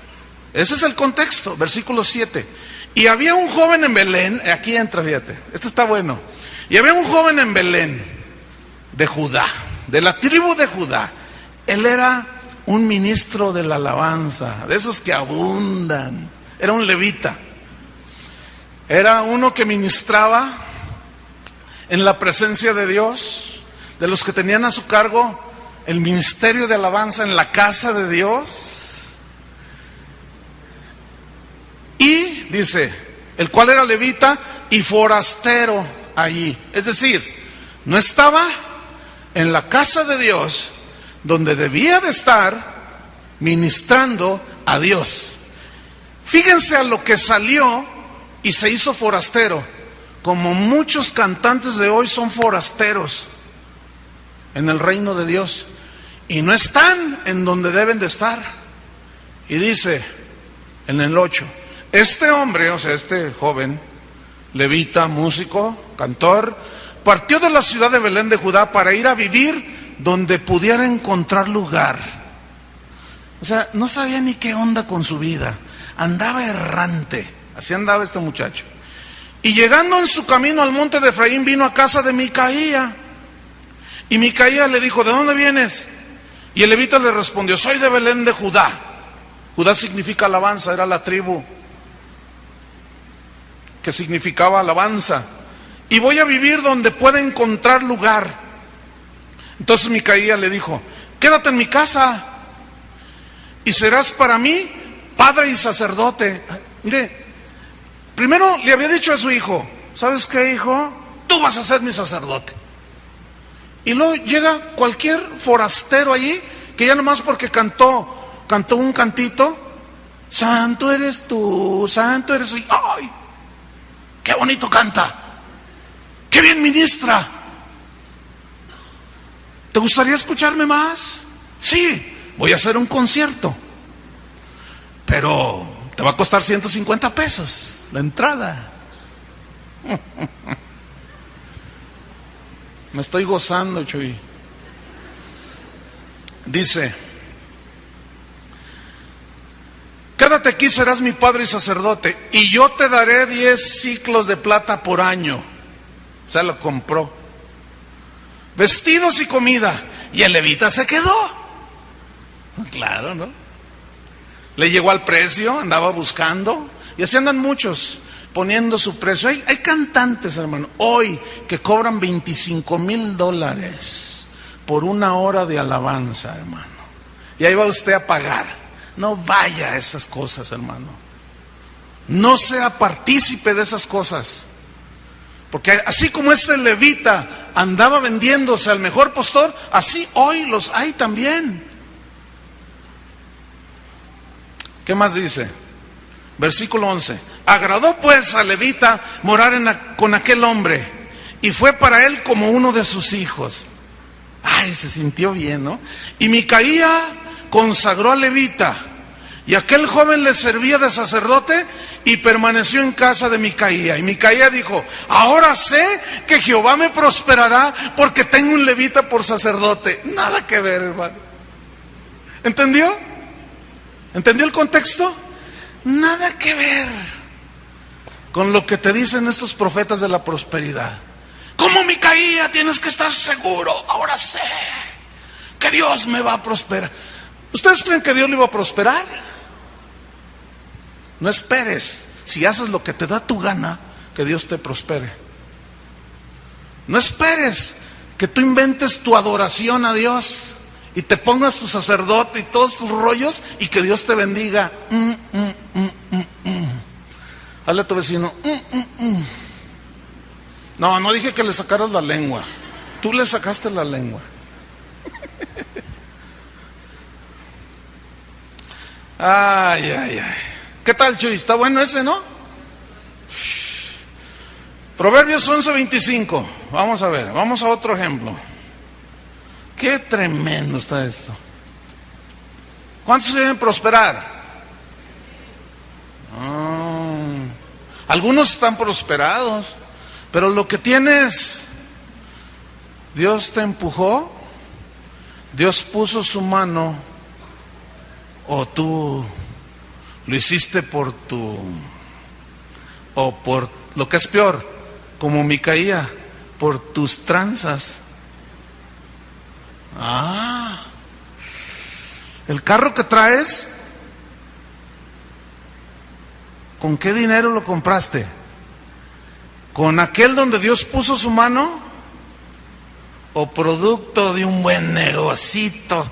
Ese es el contexto, versículo 7. Y había un joven en Belén, aquí entra, fíjate, esto está bueno. Y había un joven en Belén, de Judá, de la tribu de Judá. Él era un ministro de la alabanza, de esos que abundan. Era un levita. Era uno que ministraba en la presencia de Dios, de los que tenían a su cargo el ministerio de alabanza en la casa de Dios. Y dice, el cual era levita y forastero allí. Es decir, no estaba en la casa de Dios, donde debía de estar ministrando a Dios. Fíjense a lo que salió y se hizo forastero, como muchos cantantes de hoy son forasteros en el reino de Dios y no están en donde deben de estar. Y dice en el 8, este hombre, o sea, este joven, levita, músico, cantor, partió de la ciudad de Belén de Judá para ir a vivir donde pudiera encontrar lugar. O sea, no sabía ni qué onda con su vida, andaba errante, así andaba este muchacho. Y llegando en su camino al monte de Efraín, vino a casa de Micaía. Y Micaía le dijo, ¿de dónde vienes? Y el levita le respondió, soy de Belén de Judá. Judá significa alabanza, era la tribu que significaba alabanza. Y voy a vivir donde pueda encontrar lugar. Entonces Micaía le dijo, quédate en mi casa y serás para mí padre y sacerdote. Mire, primero le había dicho a su hijo, ¿sabes qué, hijo? Tú vas a ser mi sacerdote. Y luego llega cualquier forastero allí, que ya nomás porque cantó un cantito, santo eres tú, santo eres tú. ¡Ay! ¡Qué bonito canta! ¡Qué bien ministra! ¿Te gustaría escucharme más? Sí, voy a hacer un concierto. Pero te va a costar 150 pesos la entrada. Me estoy gozando, Chuy. Dice: quédate aquí, serás mi padre y sacerdote, y yo te daré 10 ciclos de plata por año. O sea, lo compró. Vestidos y comida. Y el levita se quedó. Claro, ¿no? Le llegó al precio, andaba buscando. Y así andan muchos, poniendo su precio. Hay cantantes, hermano, hoy que cobran $25,000 por una hora de alabanza, hermano. Y ahí va usted a pagar. No vaya a esas cosas, hermano. No sea partícipe de esas cosas. Porque así como este levita andaba vendiéndose al mejor postor, así hoy los hay también. ¿Qué más dice? Versículo 11. Agradó pues al levita morar con aquel hombre, y fue para él como uno de sus hijos. Ay, se sintió bien, ¿no? Y Micaía consagró al levita, y aquel joven le servía de sacerdote y permaneció en casa de Micaía. Y Micaía dijo: ahora sé que Jehová me prosperará porque tengo un levita por sacerdote. Nada que ver, hermano. ¿Entendió? ¿Entendió el contexto? Nada que ver con lo que te dicen estos profetas de la prosperidad. ¿Cómo, Micaía? Tienes que estar seguro. Ahora sé que Dios me va a prosperar. ¿Ustedes creen que Dios le iba a prosperar? No esperes, si haces lo que te da tu gana, que Dios te prospere. No esperes que tú inventes tu adoración a Dios y te pongas tu sacerdote y todos tus rollos y que Dios te bendiga. Hazle a tu vecino. No dije que le sacaras la lengua. Tú le sacaste la lengua. Ay. ¿Qué tal, Chuy? ¿Está bueno ese, no? Proverbios 11:25. Vamos a ver, vamos a otro ejemplo. Qué tremendo está esto. ¿Cuántos quieren prosperar? Algunos están prosperados, pero lo que tienes, Dios te empujó, Dios puso su mano, o tú lo hiciste por lo que es peor, como Micaía, por tus tranzas. El carro que traes, ¿con qué dinero lo compraste? ¿Con aquel donde Dios puso su mano? ¿O producto de un buen negocito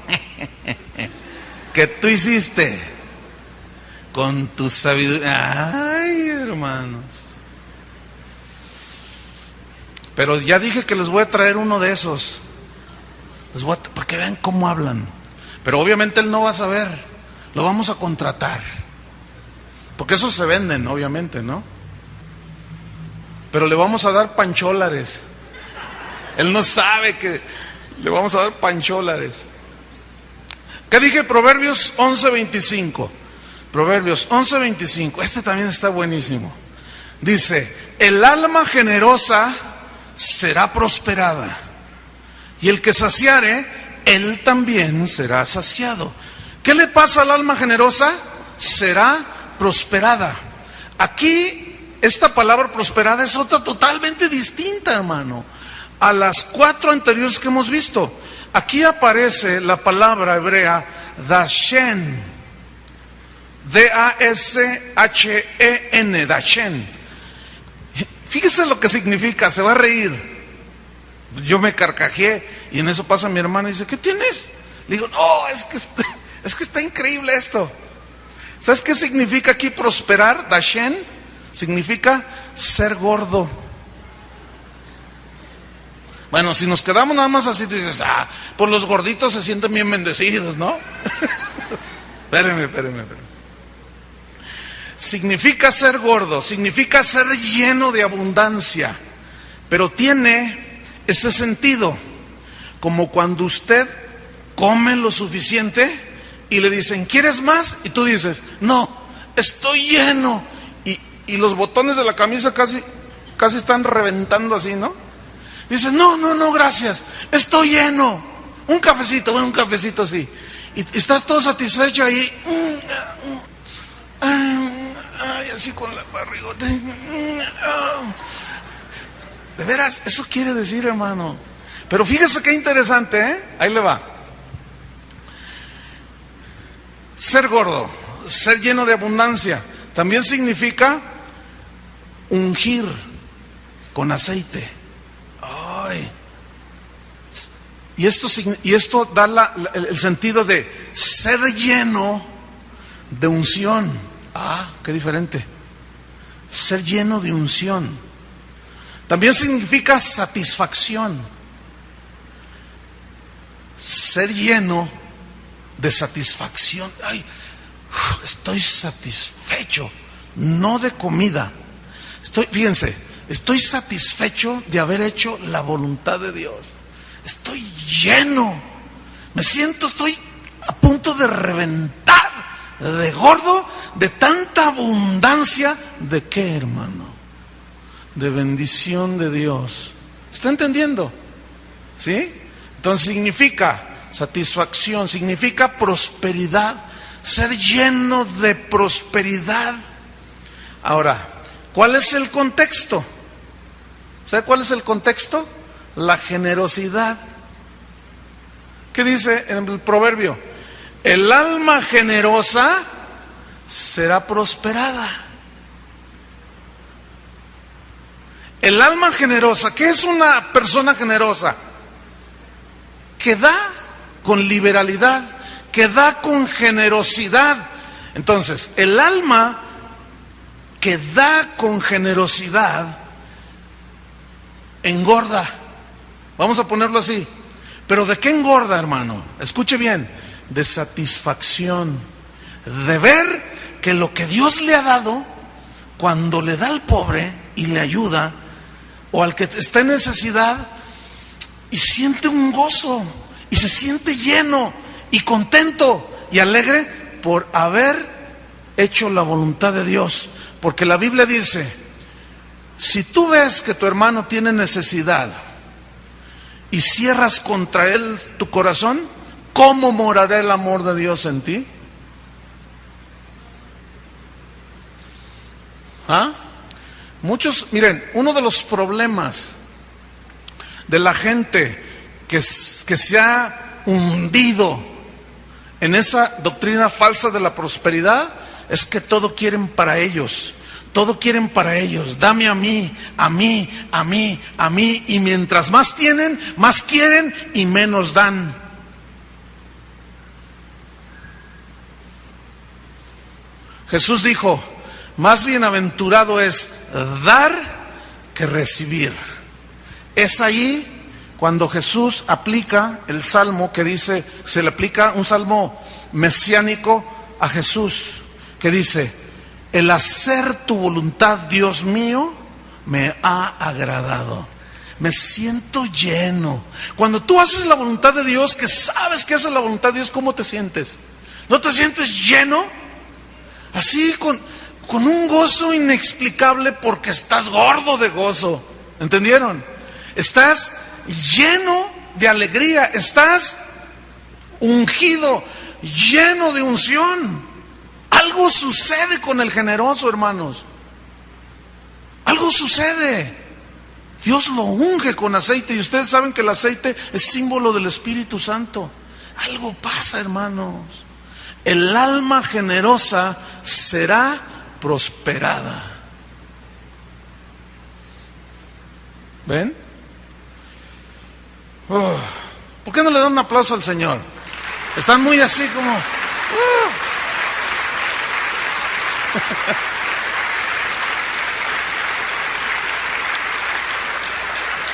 que tú hiciste con tu sabiduría? Ay, hermanos. Pero ya dije que les voy a traer uno de esos. Para que vean cómo hablan. Pero obviamente él no va a saber. Lo vamos a contratar. Porque esos se venden, obviamente, ¿no? Pero le vamos a dar pancholares. Él no sabe que le vamos a dar pancholares. ¿Qué dije? Proverbios 11:25. Proverbios 11:25. Este también está buenísimo. Dice: el alma generosa será prosperada, y el que saciare, él también será saciado. ¿Qué le pasa al alma generosa? Será prosperada. Aquí, esta palabra prosperada es otra totalmente distinta, hermano, a las 4 anteriores que hemos visto. Aquí aparece la palabra hebrea dashen, D-A-S-H-E-N, dashen. Fíjese lo que significa, se va a reír. Yo me carcajeé y en eso pasa mi hermana y dice: ¿qué tienes? Le digo: no, es que está increíble esto. ¿Sabes qué significa aquí prosperar? Dashen significa ser gordo. Bueno, si nos quedamos nada más así, tú dices, pues los gorditos se sienten bien bendecidos, ¿no? Espérenme. Significa ser gordo, significa ser lleno de abundancia, pero tiene ese sentido, como cuando usted come lo suficiente y le dicen, ¿quieres más? Y tú dices, no, estoy lleno. Y los botones de la camisa casi están reventando así, ¿no? Dices, no, gracias, estoy lleno. Un cafecito sí. Y estás todo satisfecho ahí, así con la barrigota. De veras, eso quiere decir, hermano. Pero fíjese qué interesante, ¿eh? Ahí le va. Ser gordo, ser lleno de abundancia, también significa ungir con aceite. Ay. Y esto da el sentido de ser lleno de unción. Qué diferente. Ser lleno de unción. También significa satisfacción. Ser lleno de satisfacción. Ay, estoy satisfecho, no de comida. Fíjense, estoy satisfecho de haber hecho la voluntad de Dios. Estoy lleno. Estoy a punto de reventar de gordo, de tanta abundancia. ¿De qué, hermano? De bendición de Dios. ¿Está entendiendo? ¿Sí? Entonces significa satisfacción, significa prosperidad, ser lleno de prosperidad. Ahora, ¿cuál es el contexto? ¿Sabe cuál es el contexto? La generosidad. ¿Qué dice en el proverbio? El alma generosa será prosperada. El alma generosa, ¿qué es una persona generosa? Que da con liberalidad, que da con generosidad. Entonces, el alma que da con generosidad engorda. Vamos a ponerlo así. ¿Pero de qué engorda, hermano? Escuche bien. De satisfacción. De ver que lo que Dios le ha dado, cuando le da al pobre y le ayuda, o al que está en necesidad, y siente un gozo, y se siente lleno, y contento, y alegre por haber hecho la voluntad de Dios. Porque la Biblia dice, si tú ves que tu hermano tiene necesidad, y cierras contra él tu corazón, ¿cómo morará el amor de Dios en ti? Muchos, miren, uno de los problemas de la gente que se ha hundido en esa doctrina falsa de la prosperidad es que todo quieren para ellos. Todo quieren para ellos. Dame a mí, a mí, a mí, a mí. Y mientras más tienen, más quieren y menos dan. Jesús dijo, más bienaventurado es dar que recibir. Es ahí cuando Jesús aplica el salmo que dice, se le aplica un salmo mesiánico a Jesús, que dice, el hacer tu voluntad, Dios mío, me ha agradado. Me siento lleno. Cuando tú haces la voluntad de Dios, que sabes que haces la voluntad de Dios, ¿cómo te sientes? ¿No te sientes lleno? Así con un gozo inexplicable porque estás gordo de gozo. ¿Entendieron? Estás lleno de alegría. Estás ungido, lleno de unción. Algo sucede con el generoso, hermanos. Algo sucede. Dios lo unge con aceite y ustedes saben que el aceite es símbolo del Espíritu Santo. Algo pasa, hermanos. El alma generosa será prosperada. ¿Ven? ¿Por qué no le dan un aplauso al Señor? Están muy así como...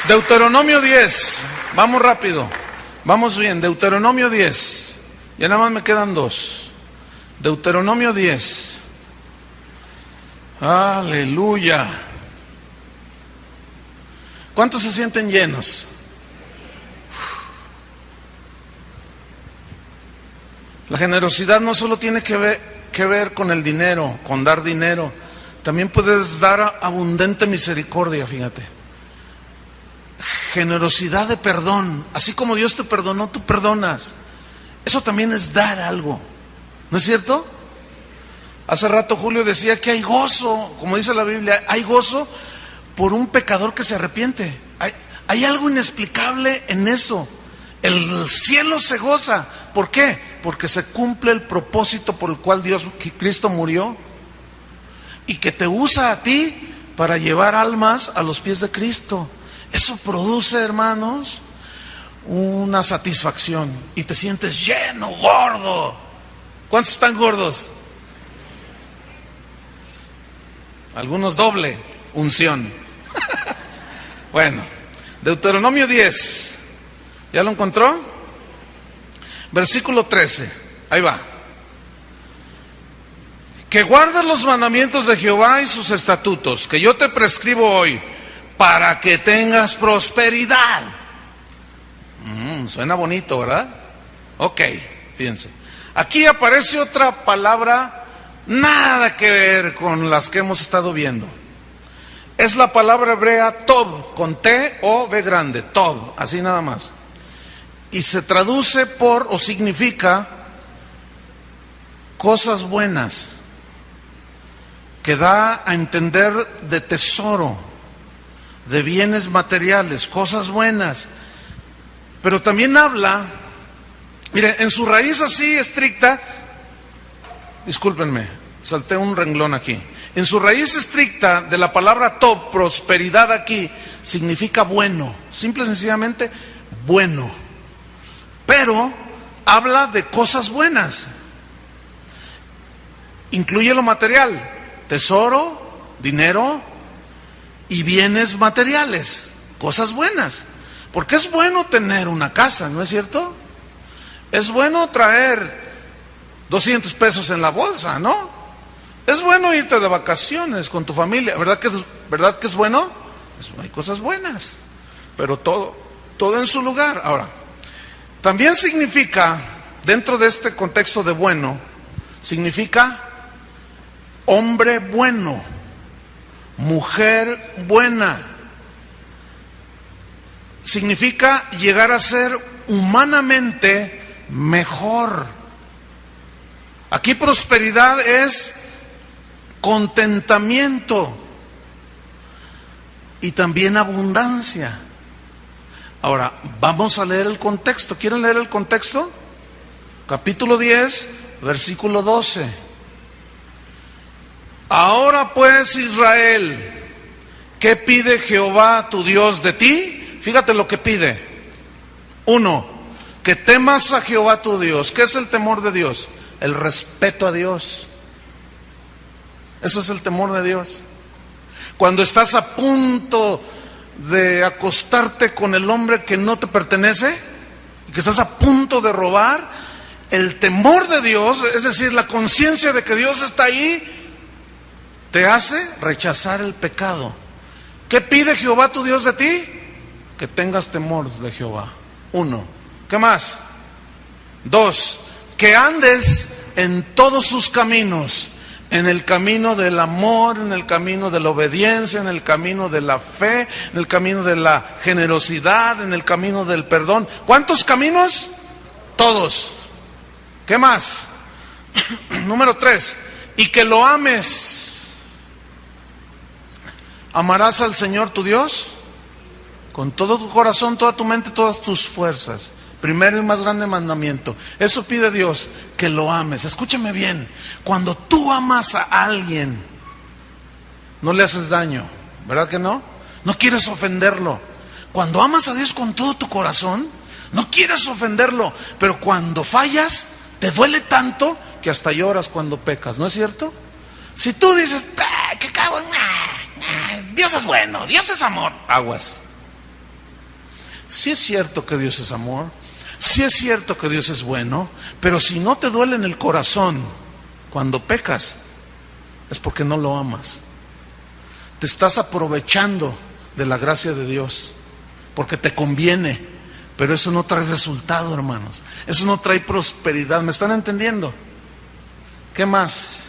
Deuteronomio 10. Vamos rápido. Vamos bien. Deuteronomio 10. Ya nada más me quedan 2. Deuteronomio 10. Aleluya. ¿Cuántos se sienten llenos? La generosidad no solo tiene que ver con el dinero, con dar dinero. También puedes dar abundante misericordia, fíjate. Generosidad de perdón. Así como Dios te perdonó, tú perdonas. Eso también es dar algo. ¿No es cierto? Hace rato Julio decía que hay gozo, como dice la Biblia, hay gozo por un pecador que se arrepiente. Hay algo inexplicable en eso. El cielo se goza. ¿Por qué? Porque se cumple el propósito por el cual Cristo murió y que te usa a ti para llevar almas a los pies de Cristo. Eso produce, hermanos, una satisfacción y te sientes lleno, gordo. ¿Cuántos están gordos? Algunos doble unción. Bueno, Deuteronomio 10. ¿Ya lo encontró? Versículo 13. Ahí va. Que guardes los mandamientos de Jehová y sus estatutos, que yo te prescribo hoy, para que tengas prosperidad. Suena bonito, ¿verdad? Ok, fíjense. Aquí aparece otra palabra, nada que ver con las que hemos estado viendo. Es la palabra hebrea tob, con T o B grande, tob, así nada más. Y se traduce por o significa cosas buenas, que da a entender de tesoro, de bienes materiales, cosas buenas. Pero también habla, miren, en su raíz así estricta, discúlpenme, salté un renglón aquí. En su raíz estricta de la palabra top, prosperidad aquí, significa bueno, simple y sencillamente bueno. Pero habla de cosas buenas. Incluye lo material, tesoro, dinero y bienes materiales, cosas buenas. Porque es bueno tener una casa, ¿no es cierto? Es bueno traer 200 pesos en la bolsa, ¿no? Es bueno irte de vacaciones con tu familia, ¿verdad que es bueno? Hay cosas buenas, pero todo en su lugar. Ahora, también significa, dentro de este contexto de bueno, significa hombre bueno, mujer buena. Significa llegar a ser humanamente mejor. Aquí prosperidad es contentamiento y también abundancia. Ahora, vamos a leer el contexto. ¿Quieren leer el contexto? Capítulo 10, versículo 12. Ahora pues, Israel, ¿qué pide Jehová tu Dios de ti? Fíjate lo que pide. 1, que temas a Jehová tu Dios. ¿Qué es el temor de Dios? El respeto a Dios. Eso es el temor de Dios. Cuando estás a punto de acostarte con el hombre que no te pertenece, y que estás a punto de robar, el temor de Dios, es decir, la conciencia de que Dios está ahí, te hace rechazar el pecado. ¿Qué pide Jehová tu Dios de ti? Que tengas temor de Jehová. 1. ¿Qué más? 2. Que andes en todos sus caminos, en el camino del amor, en el camino de la obediencia, en el camino de la fe, en el camino de la generosidad, en el camino del perdón. ¿Cuántos caminos? Todos. ¿Qué más? Número 3. Y que lo ames. ¿Amarás al Señor tu Dios? Con todo tu corazón, toda tu mente, todas tus fuerzas. Primero y más grande mandamiento. Eso pide Dios, que lo ames. Escúchame bien. Cuando tú amas a alguien, no le haces daño, ¿verdad que no? No quieres ofenderlo. Cuando amas a Dios con todo tu corazón, no quieres ofenderlo. Pero cuando fallas, te duele tanto que hasta lloras cuando pecas, ¿no es cierto? Si tú dices, ¡qué cabrón! Dios es bueno, Dios es amor, aguas. Sí es cierto que Dios es amor, sí es cierto que Dios es bueno, pero si no te duele en el corazón cuando pecas, es porque no lo amas. Te estás aprovechando de la gracia de Dios, porque te conviene, pero eso no trae resultado, hermanos. Eso no trae prosperidad. ¿Me están entendiendo? ¿Qué más?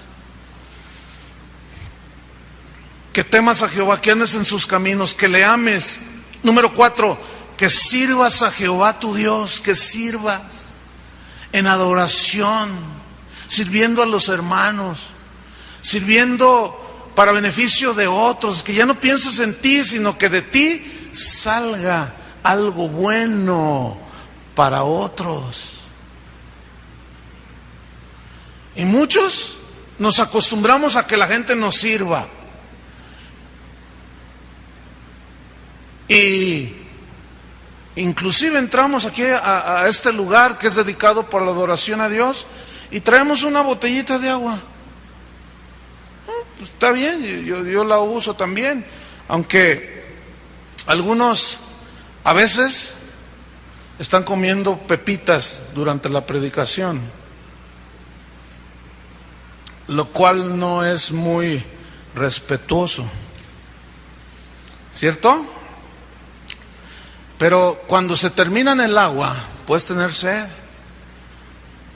Que temas a Jehová, que andes en sus caminos, que le ames. Número 4, que sirvas a Jehová tu Dios, que sirvas en adoración, sirviendo a los hermanos, sirviendo para beneficio de otros, que ya no pienses en ti, sino que de ti salga algo bueno para otros. Y muchos nos acostumbramos a que la gente nos sirva. Y inclusive entramos aquí a este lugar que es dedicado por la adoración a Dios y traemos una botellita de agua. Pues está bien, yo la uso también, aunque algunos a veces están comiendo pepitas durante la predicación, lo cual no es muy respetuoso, ¿cierto? Pero cuando se terminan el agua, puedes tener sed,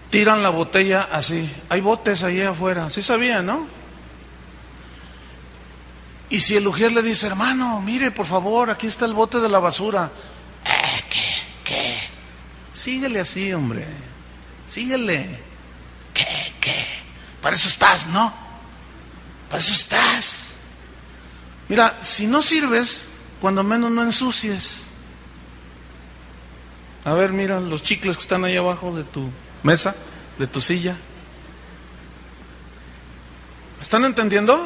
tiran la botella así. Hay botes ahí afuera, ¿sí sabían, no? Y si el ujier le dice, hermano, mire, por favor, aquí está el bote de la basura. ¿Qué? Síguele así, hombre. Síguele. ¿Qué? Para eso estás, ¿no? Para eso estás. Mira, si no sirves, cuando menos no ensucies. A ver, mira los chicles que están ahí abajo de tu mesa, de tu silla. ¿Están entendiendo?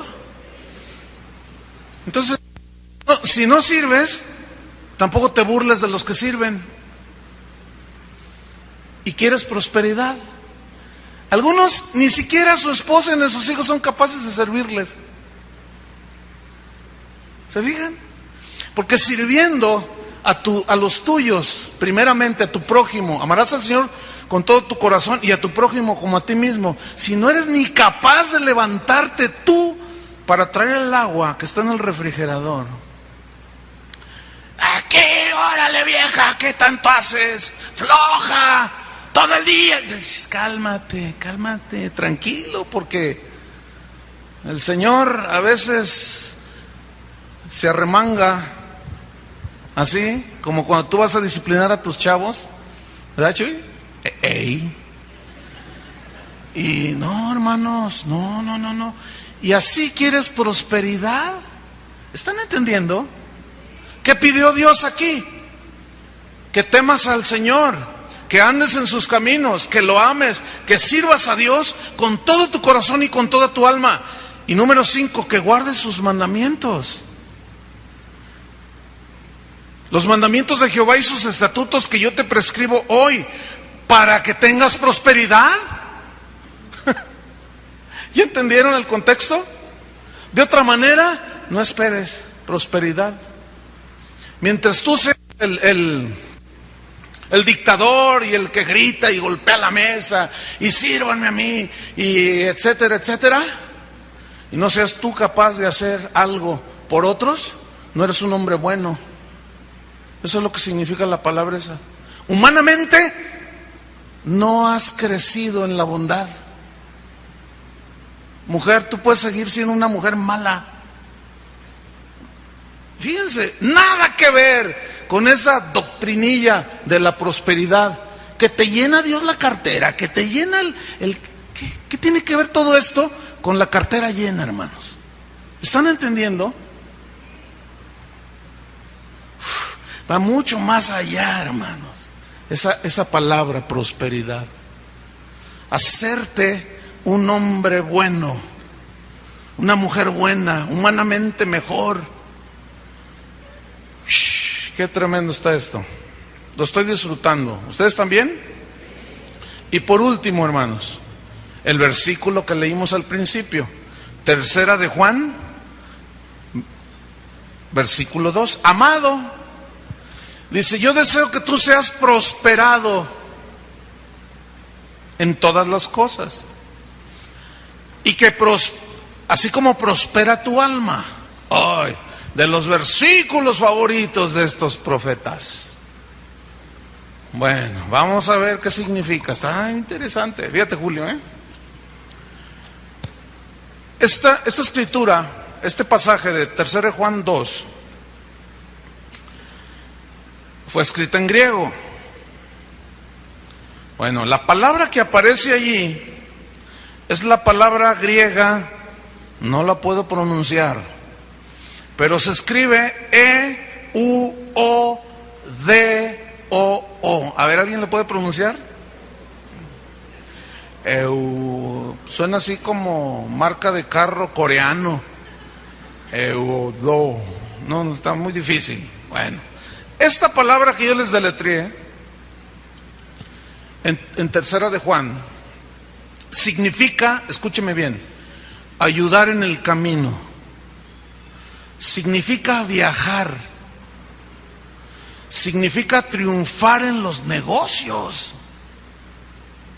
Entonces, si no sirves, tampoco te burles de los que sirven. Y quieres prosperidad. Algunos ni siquiera su esposa ni sus hijos son capaces de servirles. ¿Se fijan? Porque sirviendo a los tuyos, primeramente a tu prójimo, amarás al Señor con todo tu corazón y a tu prójimo como a ti mismo. Si no eres ni capaz de levantarte tú para traer el agua que está en el refrigerador. Aquí, órale vieja, ¿qué tanto haces? Floja, todo el día. Cálmate, tranquilo, porque el Señor a veces se arremanga. Así, como cuando tú vas a disciplinar a tus chavos, ¿verdad, Chuy? Y no, hermanos, no. Y así quieres prosperidad. ¿Están entendiendo? ¿Qué pidió Dios aquí? Que temas al Señor, que andes en sus caminos, que lo ames, que sirvas a Dios con todo tu corazón y con toda tu alma. Y número 5, que guardes sus mandamientos. Los mandamientos de Jehová y sus estatutos que yo te prescribo hoy, para que tengas prosperidad. ¿Ya entendieron el contexto? De otra manera, no esperes prosperidad. Mientras tú seas el dictador y el que grita y golpea la mesa y sírvanme a mí y etcétera, y no seas tú capaz de hacer algo por otros, no eres un hombre bueno. Eso es lo que significa la palabra esa. Humanamente, no has crecido en la bondad. Mujer, tú puedes seguir siendo una mujer mala. Fíjense, nada que ver con esa doctrinilla de la prosperidad, que te llena Dios la cartera, que te llena ¿qué tiene que ver todo esto con la cartera llena, hermanos? ¿Están entendiendo? Va mucho más allá, hermanos, esa palabra prosperidad. Hacerte un hombre bueno, una mujer buena, humanamente mejor. Qué tremendo está esto. Lo estoy disfrutando. ¿Ustedes también? Y por último, hermanos, el versículo que leímos al principio, 3 de Juan, versículo 2. Amado, Dice, yo deseo que tú seas prosperado en todas las cosas. Y que así como prospera tu alma. Ay, de los versículos favoritos de estos profetas. Bueno, vamos a ver qué significa. Está interesante. Fíjate, Julio, Esta escritura, este pasaje de 3 de Juan 2, fue escrita en griego. Bueno, la palabra que aparece allí es la palabra griega, no la puedo pronunciar, pero se escribe E-U-O-D-O-O. A ver, ¿alguien lo puede pronunciar? Suena así como marca de carro coreano. Eudo. No, está muy difícil. Bueno, esta palabra que yo les deletreé en 3 de Juan significa, escúcheme bien, ayudar en el camino. Significa viajar. Significa triunfar en los negocios.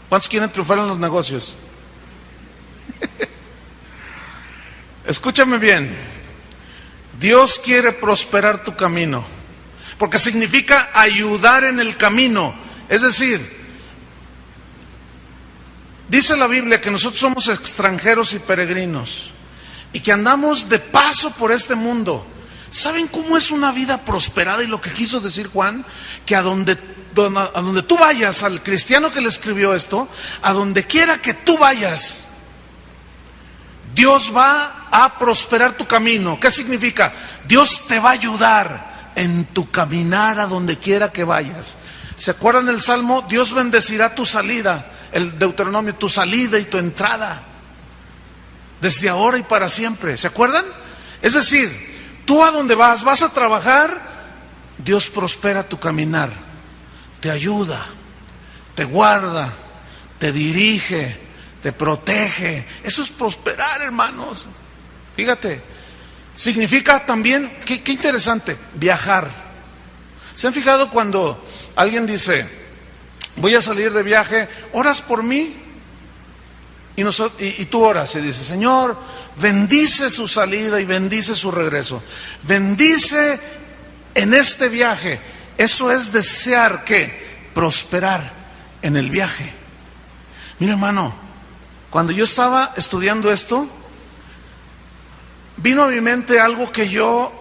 ¿Cuántos quieren triunfar en los negocios? Escúchame bien. Dios quiere prosperar tu camino, porque significa ayudar en el camino. Es decir, dice la Biblia que nosotros somos extranjeros y peregrinos y que andamos de paso por este mundo. ¿Saben cómo es una vida prosperada? Y lo que quiso decir Juan, que a donde tú vayas, al cristiano que le escribió esto, a donde quiera que tú vayas, Dios va a prosperar tu camino. ¿Qué significa? Dios te va a ayudar en tu caminar a donde quiera que vayas. ¿Se acuerdan del Salmo? Dios bendecirá tu salida, el Deuteronomio, tu salida y tu entrada, desde ahora y para siempre. ¿Se acuerdan? Es decir, tú a donde vas a trabajar, Dios prospera tu caminar, te ayuda, te guarda, te dirige, te protege. Eso es prosperar, hermanos. Fíjate, significa también, qué interesante, viajar. ¿Se han fijado cuando alguien dice, voy a salir de viaje, oras por mí? Y tú oras y dices, Señor, bendice su salida y bendice su regreso. Bendice en este viaje. Eso es desear que prosperar en el viaje. Mira, hermano, cuando yo estaba estudiando esto, vino a mi mente algo que yo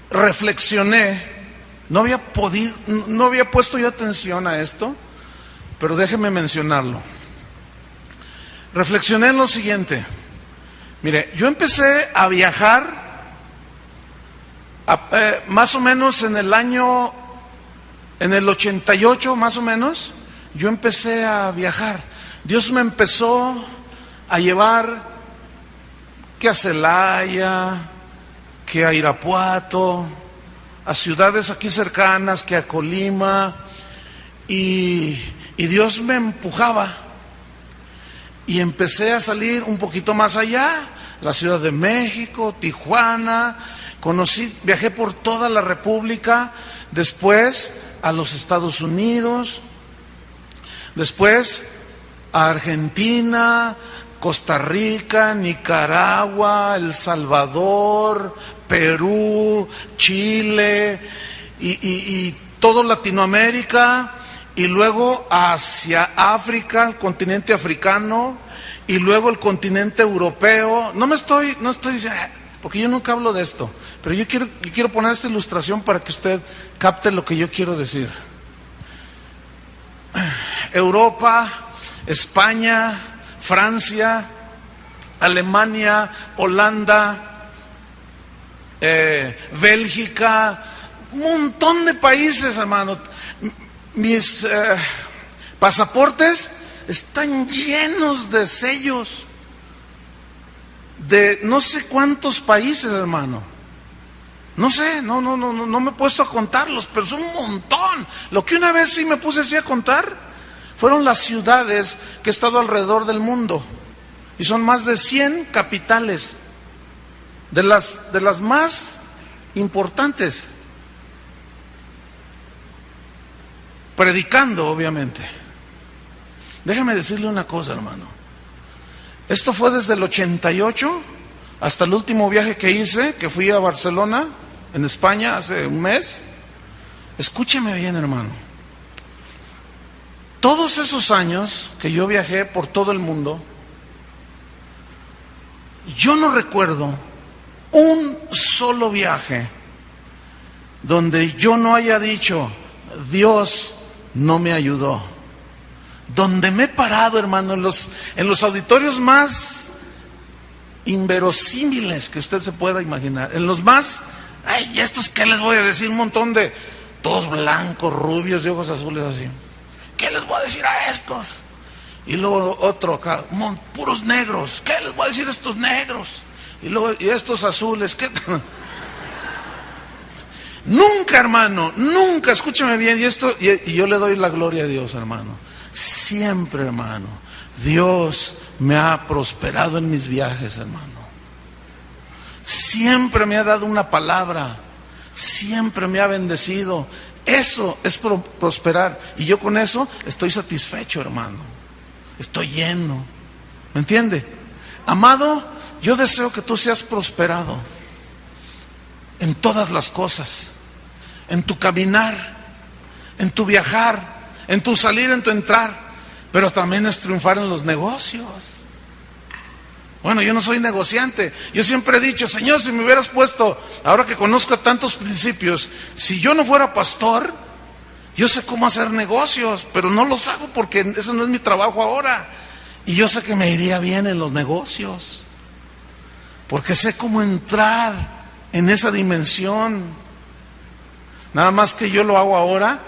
reflexioné. No había puesto yo atención a esto, pero déjeme mencionarlo. Reflexioné en lo siguiente. Mire, yo empecé a viajar más o menos en el 88 más o menos, yo empecé a viajar. Dios me empezó a llevar que a Celaya, que a Irapuato, a ciudades aquí cercanas, que a Colima, y Dios me empujaba. Y empecé a salir un poquito más allá, la Ciudad de México, Tijuana, viajé por toda la República, después a los Estados Unidos, después a Argentina, Costa Rica, Nicaragua, El Salvador, Perú, Chile y todo Latinoamérica. Y luego hacia África, el continente africano, y luego el continente europeo. No estoy diciendo, porque yo nunca hablo de esto, pero yo quiero poner esta ilustración para que usted capte lo que yo quiero decir. Europa, España, Francia, Alemania, Holanda, Bélgica, un montón de países, hermano. Mis pasaportes están llenos de sellos de no sé cuántos países, hermano. No sé, no me he puesto a contarlos, pero son un montón. Lo que una vez sí me puse así a contar fueron las ciudades que he estado alrededor del mundo. Y son más de 100 capitales, de las más importantes. predicando, obviamente. Déjeme decirle una cosa, hermano. Esto fue desde el 88 hasta el último viaje que hice, que fui a Barcelona, en España, hace un mes. Escúcheme bien, hermano. Todos esos años que yo viajé por todo el mundo, yo no recuerdo un solo viaje donde yo no haya dicho, Dios no me ayudó. Donde me he parado, hermano, en los auditorios más inverosímiles que usted se pueda imaginar, en los más, ay, ¿estos qué les voy a decir? Un montón de, todos blancos, rubios, de ojos azules así. ¿Qué les voy a decir a estos? Y luego otro acá, puros negros. ¿Qué les voy a decir a estos negros? Y luego, y estos azules, ¿qué? Nunca, hermano, nunca, escúchame bien, y yo le doy la gloria a Dios, hermano. Siempre, hermano, Dios me ha prosperado en mis viajes, hermano. Siempre me ha dado una palabra, siempre me ha bendecido. Eso es prosperar. Y yo con eso estoy satisfecho, hermano. Estoy lleno. ¿Me entiende? Amado, yo deseo que tú seas prosperado en todas las cosas. En tu caminar, en tu viajar, en tu salir, en tu entrar. Pero también es triunfar en los negocios. Bueno, yo no soy negociante. Yo siempre he dicho, Señor, si me hubieras puesto, ahora que conozco tantos principios, si yo no fuera pastor, yo sé cómo hacer negocios, pero no los hago porque ese no es mi trabajo ahora. Y yo sé que me iría bien en los negocios, porque sé cómo entrar en esa dimensión. Nada más que yo lo hago ahora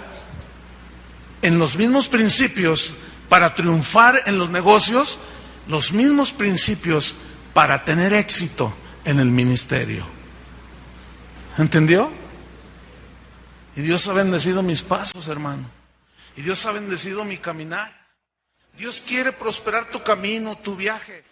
en los mismos principios para triunfar en los negocios, los mismos principios para tener éxito en el ministerio. ¿Entendió? Y Dios ha bendecido mis pasos, hermano. Y Dios ha bendecido mi caminar. Dios quiere prosperar tu camino, tu viaje.